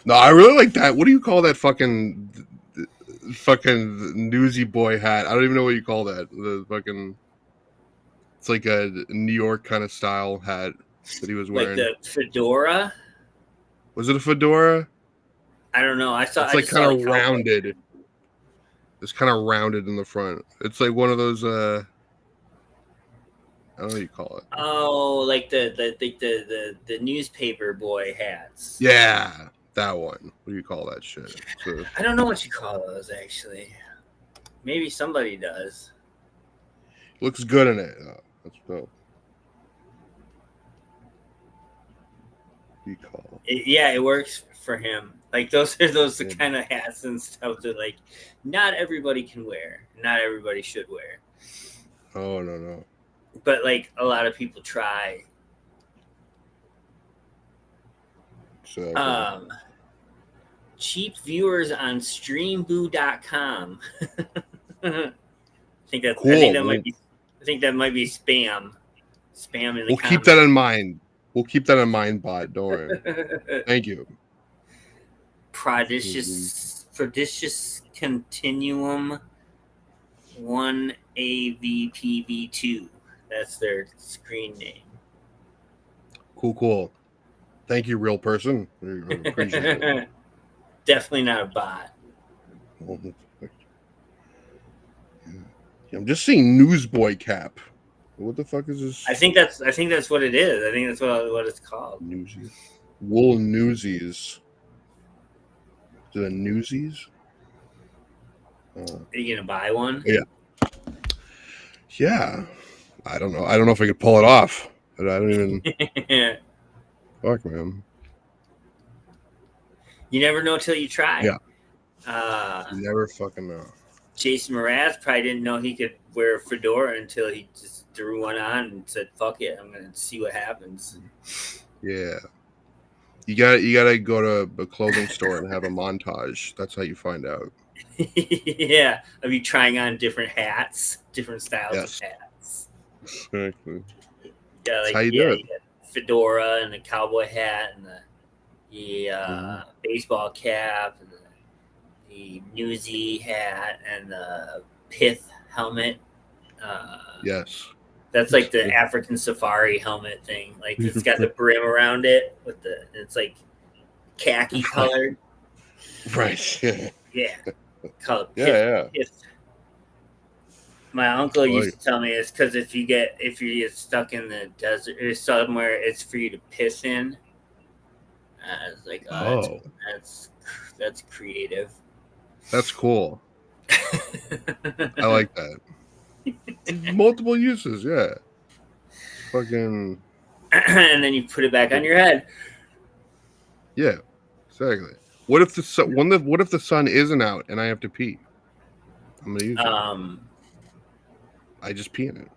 No, I really like that. What do you call that fucking newsy boy hat? I don't even know what you call that. The fucking, it's like a New York kind of style hat that he was Like wearing. the fedora. Was it a fedora? I don't know. It's like kind of rounded. It's kind of rounded in the front. It's like one of those. I don't know what you call it. Oh, like the newspaper boy hats. Yeah, that one. What do you call that shit? So, I don't know what you call those actually. Maybe somebody does. looks good in it. Oh, that's dope. What do you call it? Yeah, it works for him. Like those are the Yeah. kind of hats and stuff that like not everybody can wear. Not everybody should wear. Oh no. But like a lot of people try. So Cheap viewers on streamboo.com. I think that Cool. might be spam. Spam in the we'll keep that in mind. We'll keep that in mind, bot. Don't worry. Thank you. Prodigious Continuum 1 AVPV2. That's their screen name. Cool. Thank you, real person. I appreciate it. Definitely not a bot. I'm just seeing newsboy cap. What the fuck is this? I think that's what it is. I think that's what it's called. Newsies. Wool Newsies. Is it a Newsies? Are you gonna buy one? Yeah. I don't know. I don't know if I could pull it off. I don't even. Fuck, man. You never know till you try. Yeah. You never fucking know. Jason Mraz probably didn't know he could wear a fedora until he just threw one on and said, "Fuck it, I'm gonna see what happens." Yeah. You gotta go to a clothing store and have a montage. That's how you find out. Yeah, of you trying on different hats, different styles Yes. of hats. Exactly. Yeah, like how you do it. you got fedora and the cowboy hat and the baseball cap and the newsy hat and the pith helmet. Yes. That's like the African safari helmet thing. Like it's got the brim around it with it's like khaki colored. Right. Yeah. Yeah. Called Yeah. pith. My uncle used to tell me it's because if you get stuck in the desert or somewhere, it's for you to piss in. I was like, that's creative. That's cool. I like that. Multiple uses, yeah. Fucking And then you put it back on your head. yeah, exactly. What if the sun isn't out and I have to pee? I'm gonna use it. I just pee in it.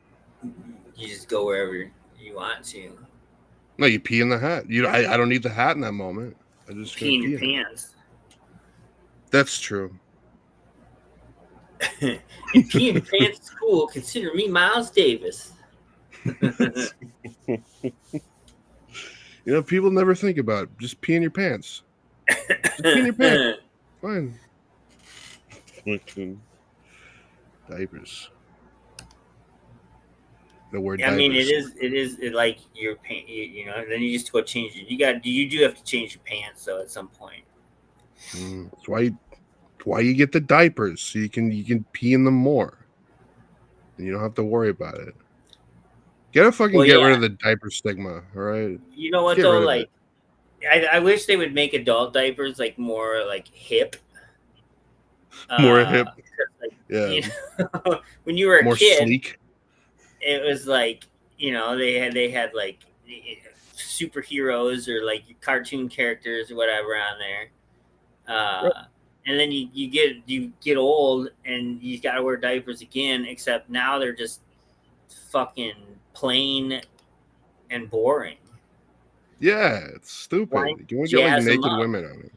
You just go wherever you want to. No, you pee in the hat. I don't need the hat in that moment. I just pee in your pants. That's true. If pee in your pants is cool, consider me Miles Davis. People never think about it. Just pee in your pants. Just pee in your pants. Fine. Diapers. The word. I mean, diapers. it is like your pants. Then you just go change it. You do have to change your pants though at some point. That's why you get the diapers, so you can pee in them more, and you don't have to worry about it. Get rid of the diaper stigma, all right? You know what get though? Like, I wish they would make adult diapers like more like hip. More hip. Like, yeah. When you were a more kid, sleek. It was like they had like superheroes or like cartoon characters or whatever on there. And then you get old and you got to wear diapers again. Except now they're just fucking plain and boring. Yeah, it's stupid. You want to get like naked women on it.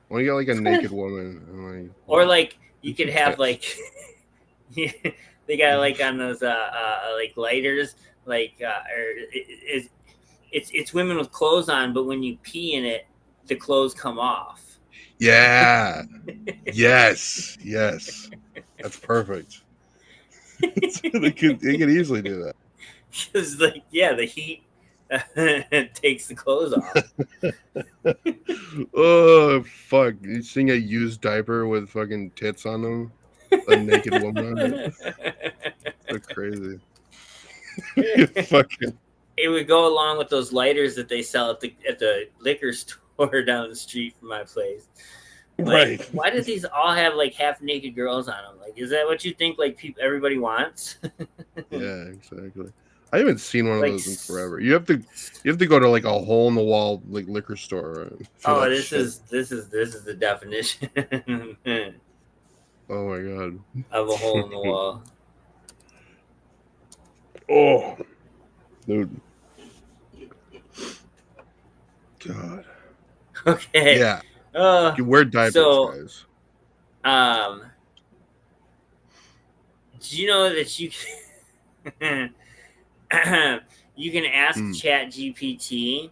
Want to get like a naked woman, and, like, or like you could have like they got like on those like lighters, like it's women with clothes on, but when you pee in it, the clothes come off. Yeah. yes. That's perfect. they could easily do that. Because the heat takes the clothes off. Oh fuck! You seeing a used diaper with fucking tits on them, a naked woman on it. So crazy. Fucking. It would go along with those lighters that they sell at the liquor store down the street from my place. Like, right. Why do these all have like half naked girls on them? Like, is that what you think? Like, everybody wants? Yeah, exactly. I haven't seen one of those in forever. You have to go to like a hole in the wall like liquor store. Oh, this is the definition. Oh my god. Of a hole in the wall. Oh, dude. God. Okay. Yeah. You wear diapers, guys. Do you know that you can you can ask ChatGPT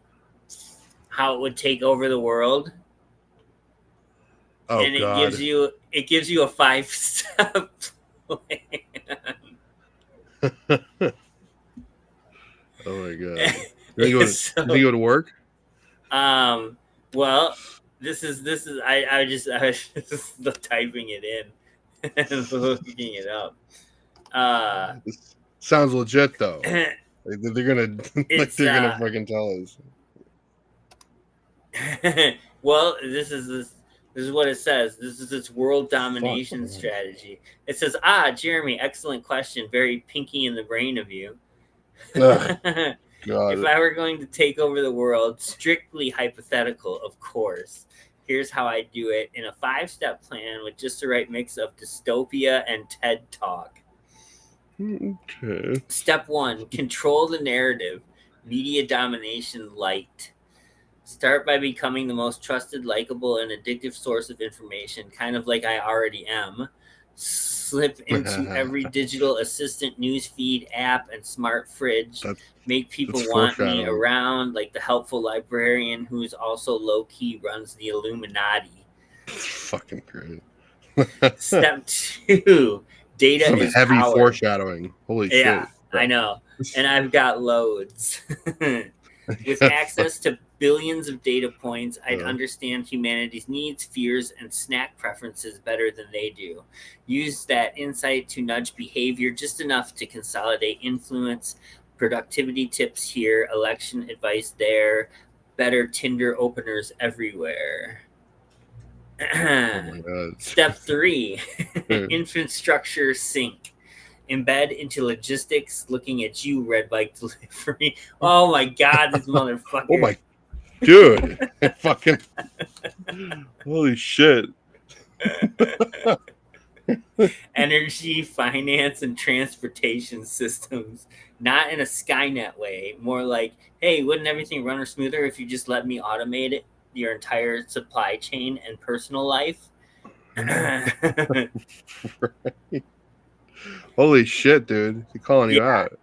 how it would take over the world? Oh, and God. it gives you a 5-step plan. Oh my god. You think it would work? Well, this is I was just typing it in and looking it up. This sounds legit though. They're gonna fucking tell us. Well, this is what it says. This is its world domination strategy. It says, Jeremy, excellent question. Very pinky in the brain of you. God. If I were going to take over the world, strictly hypothetical, of course. Here's how I do it in a 5-step plan with just the right mix of dystopia and TED Talk. Okay. Step 1, control the narrative. Media domination light. Start by becoming the most trusted, likable, and addictive source of information, kind of like I already am. Slip into every digital assistant, newsfeed, app, and smart fridge. Make people want me around, like the helpful librarian who's also low-key runs the Illuminati. That's fucking great. Step 2, data Some is heavy power. Foreshadowing. Holy shit. Yeah, I know. And I've got loads. With access to billions of data points, I'd understand humanity's needs, fears, and snack preferences better than they do. Use that insight to nudge behavior just enough to consolidate influence. Productivity tips here, election advice there, better Tinder openers everywhere. Oh my God. Step 3, infrastructure sync. Embed into logistics, looking at you, red bike delivery. Oh my God, this motherfucker. Oh my dude. Fucking holy shit. energy, finance, and transportation systems. Not in a Skynet way, more like, hey, wouldn't everything run smoother if you just let me automate it, your entire supply chain and personal life? Holy shit, dude! He's calling you out.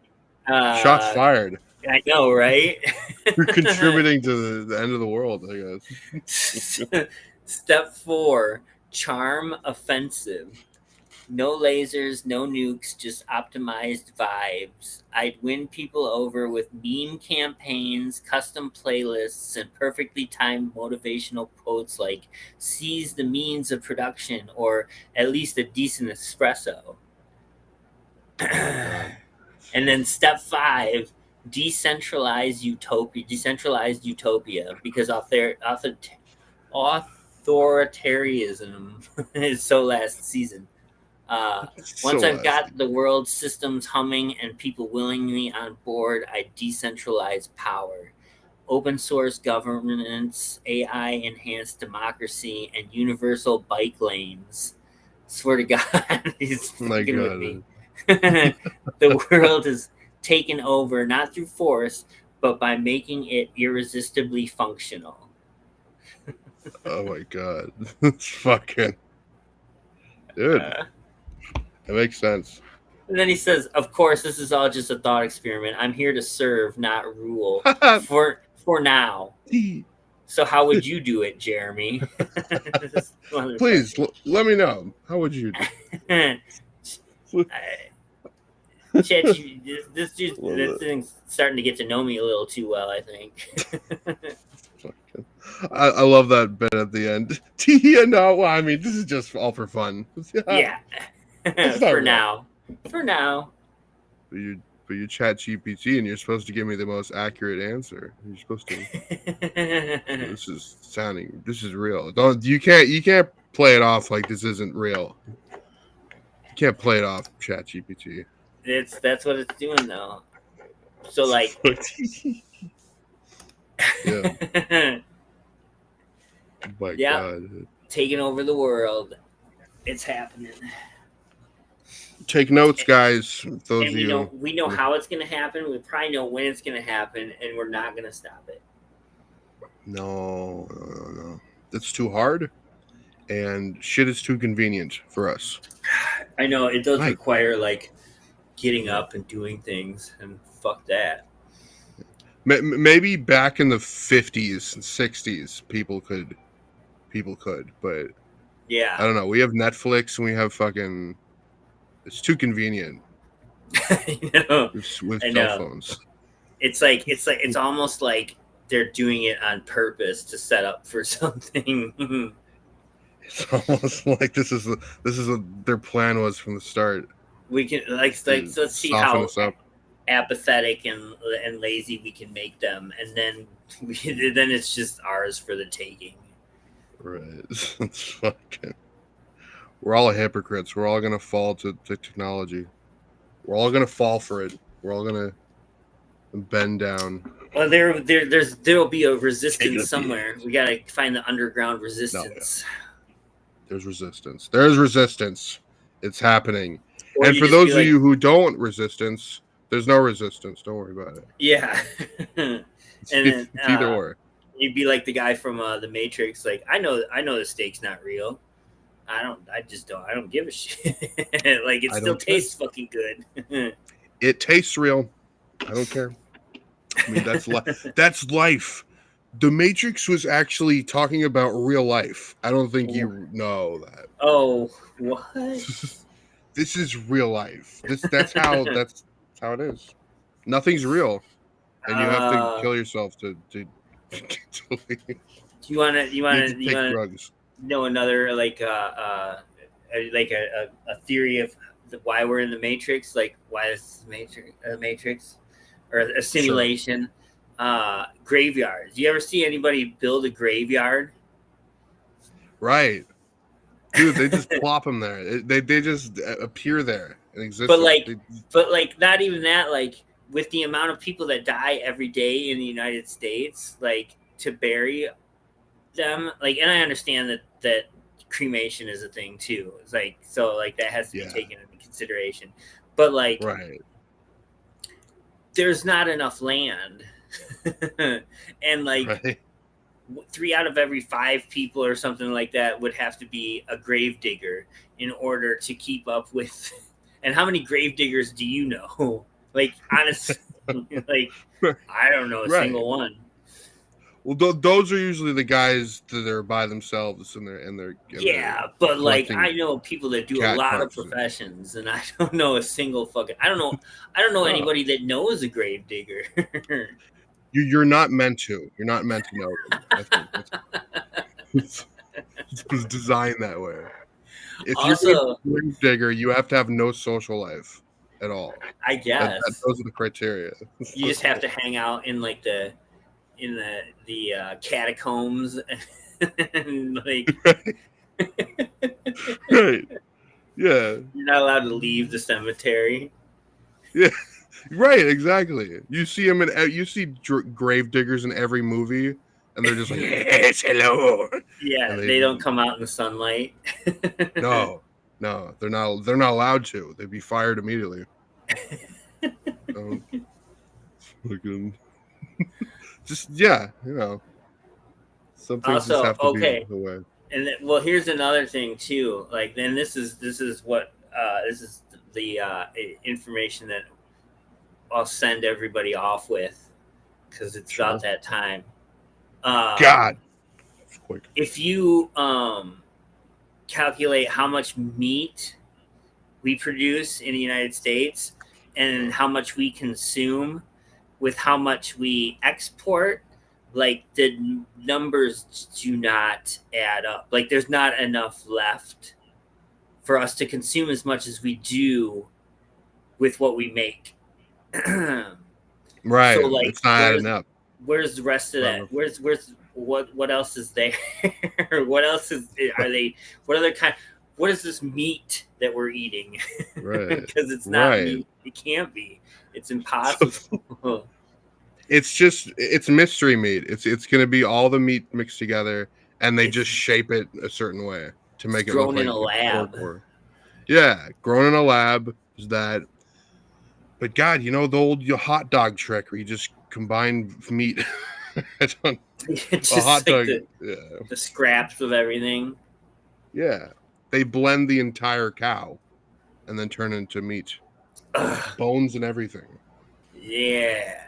Shots fired. I know, right? You're contributing to the end of the world, I guess. Step 4, charm offensive. No lasers, no nukes, just optimized vibes. I'd win people over with meme campaigns, custom playlists, and perfectly timed motivational quotes like seize the means of production or at least a decent espresso. And then step 5, decentralized utopia, because authoritarianism is so last season. Once I've got the world systems humming and people willingly on board, I decentralize power. Open source governance, AI enhanced democracy, and universal bike lanes. Swear to God, he's fucking with me. The world is taken over not through force, but by making it irresistibly functional. Oh my God. It's fucking. Dude. It makes sense. And then he says, of course, this is all just a thought experiment. I'm here to serve, not rule. for now. So how would you do it, Jeremy? Please, let me know. How would you do it? This thing's starting to get to know me a little too well, I think. I love that bit at the end. Yeah, no, well, I mean, this is just all for fun. Yeah. For now. But you chat GPT and you're supposed to give me the most accurate answer. You're supposed to. This is real. You can't play it off like this isn't real. You can't play it off, chat GPT. That's what it's doing though. So like yeah. My God. Taking over the world. It's happening. Take notes, guys. Those and of you. We know how it's going to happen. We probably know when it's going to happen, and we're not going to stop it. No. That's too hard, and shit is too convenient for us. I know it does require like getting up and doing things, and fuck that. Maybe back in the 50s and 60s, people could, but yeah, I don't know. We have Netflix and we have fucking. It's too convenient. With cell phones. It's almost like they're doing it on purpose to set up for something. It's almost like this is what their plan was from the start. We can let's see how apathetic and lazy we can make them, and then it's just ours for the taking. Right. It's fucking. We're all hypocrites. We're all gonna fall to technology. We're all gonna fall for it. We're all gonna bend down. Well, there'll be a resistance somewhere. We gotta find the underground resistance. No, yeah. There's resistance. It's happening. And for those of you who don't resistance, there's no resistance. Don't worry about it. Yeah. And then, either or. You'd be like the guy from the Matrix. Like, I know the steak's not real. I don't give a shit. Like, it still tastes fucking good. It tastes real. I don't care. I mean, that's life. The Matrix was actually talking about real life. I don't think you know that. Oh, what? This is real life. That's how it is. Nothing's real, and you have to kill yourself to Do you want to drugs. Know another like a theory of why we're in the Matrix? Like, why is the Matrix or a simulation? Sure. Graveyards. You ever see anybody build a graveyard? Right, dude. They just plop them there. They just appear there and exist. But like not even that. Like, with the amount of people that die every day in the United States, like, to bury them, like, and I understand that cremation is a thing too. It's like, so like that has to be Yeah. taken into consideration. But like, Right. there's not enough land, and like Right. 3 out of every 5 people or something like that would have to be a grave digger in order to keep up with. And how many grave diggers do you know? Like, honestly, like, I don't know a Right. single one. Well, those are usually the guys that are by themselves and they're Yeah, but like collecting I know people that do a cat lot of carcasses. professions, and I don't know a single fucking. I don't know Oh. anybody that knows a grave digger. You're not meant to. You're not meant to know them. It was designed that way. If Also, you're a grave digger, you have to have no social life at all. I guess those are the criteria. you just have to hang out in like the catacombs and like Right. Yeah. you're not allowed to leave the cemetery. Yeah. Right. Exactly. You see them you see grave diggers in every movie, and they're just like, yes, hello. Yeah, they don't come out in the sunlight. No, they're not. They're not allowed to. They'd be fired immediately. Fucking, just yeah, you know. Some things Also, just have to okay. be the way. And then, well, here's another thing too. Like, then this is what this is the information that I'll send everybody off with, because it's Sure. about that time. God, it's quick. If you calculate how much meat we produce in the United States and how much we consume with how much we export, like the numbers do not add up. Like, there's not enough left for us to consume as much as we do with what we make. Right. So, like, it's not adding up. Where's the rest of that? Where's what else is there? What else what other kind? What is this meat that we're eating? Right. Because it's not meat. It can't be. It's impossible. It's mystery meat. It's going to be all the meat mixed together, and they just shape it a certain way to make it look grown like in a lab. Yeah, grown in a lab is that. But God, you know the old hot dog trick where you just combine meat. Just a hot dog. The scraps of everything. Yeah, they blend the entire cow, and then turn it into meat, bones and everything. Yeah,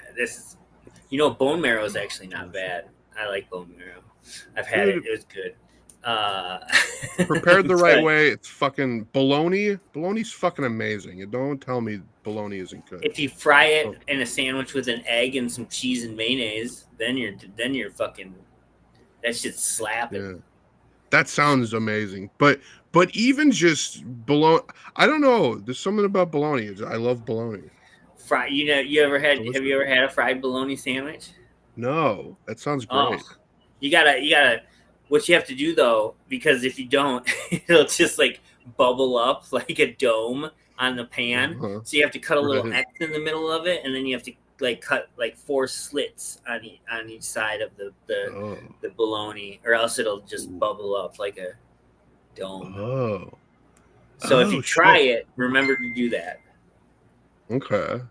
bone marrow is actually not bad. I like bone marrow. I've had it. It was good. Prepared the right way, it's fucking bologna. Bologna's fucking amazing. And don't tell me bologna isn't good. If you fry it in a sandwich with an egg and some cheese and mayonnaise, then you're fucking, that shit's slapping. Yeah. That sounds amazing. But even just bologna, I don't know. There's something about bologna. I love bologna. Have you ever had a fried bologna sandwich? No, that sounds great. Oh, you gotta. What you have to do though, because if you don't, it'll just like bubble up like a dome on the pan. Uh-huh. So you have to cut a little X in the middle of it, and then you have to like cut like 4 slits on each side of the bologna, or else it'll just bubble up like a dome. Oh. So if you try it, remember to do that. Okay.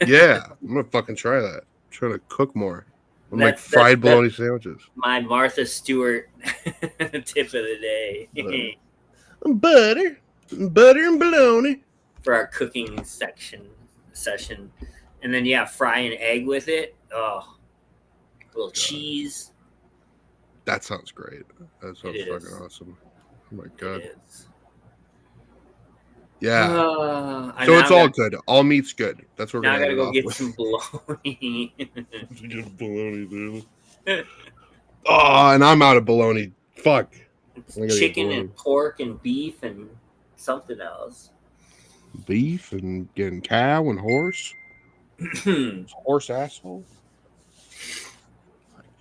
Yeah, I'm gonna fucking try that. I'm trying to cook more. I'm like fried bologna sandwiches. My Martha Stewart tip of the day. Butter and bologna for our cooking session. And then fry an egg with it. Oh, a little cheese. That sounds great. That sounds fucking awesome. Oh my God. It is. Yeah. So it's all good. All meat's good. That's what we're gonna go get some bologna. Get bologna, dude. Oh, and I'm out of bologna. Fuck. It's chicken and pork and beef and something else. Beef and getting cow and horse. Horse asshole.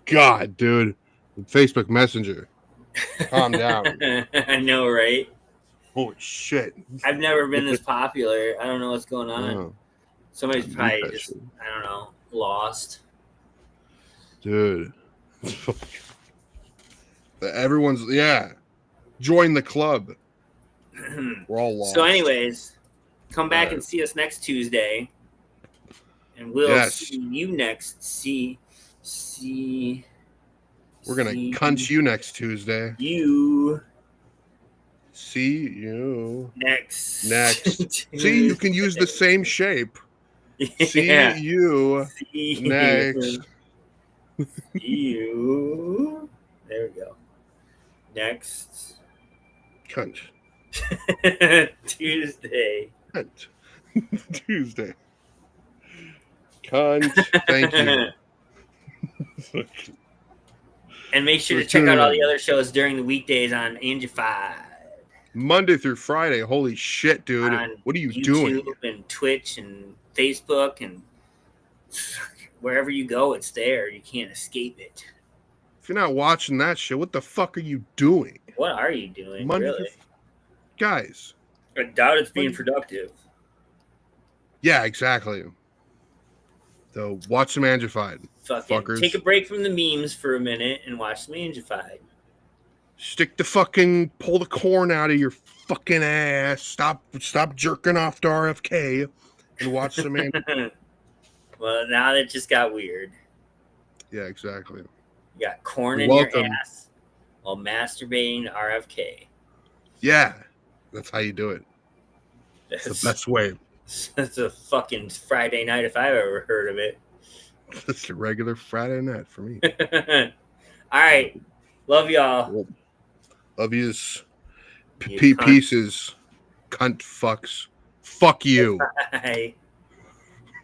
God, dude. Facebook Messenger. Calm down. I know, right? Holy shit. I've never been this popular. I don't know what's going on. Oh. Somebody's probably just, I don't know, lost. Dude. Everyone's, yeah. Join the club. We're all lost. So, anyways, come back and see us next Tuesday, and we'll see you next. We're gonna cunt you next Tuesday. See you next. See, you can use the same shape. See you next. See you. There we go. Next. Cunt. Tuesday. Cunt. Tuesday. Cunt. Thank you. And make sure to check out all the other shows during the weekdays on Angified. Monday through Friday. Holy shit, dude. What are you doing? YouTube and Twitch and Facebook and wherever you go, it's there. You can't escape it. If you're not watching that shit, what the fuck are you doing? What are you doing, really? Guys. I doubt it's being productive. Yeah, exactly. So watch some Angified. Fuckers. Take a break from the memes for a minute and watch some Angified. Pull the corn out of your fucking ass. Stop jerking off to RFK and watch some Angified. Well, now that just got weird. Yeah, exactly. You got corn in your ass while masturbating to RFK. Yeah, that's how you do it. That's the best way. That's a fucking Friday night if I've ever heard of it. It's a regular Friday night for me. All right. Love y'all. Love yous. Pieces. Cunt fucks. Fuck you. Bye.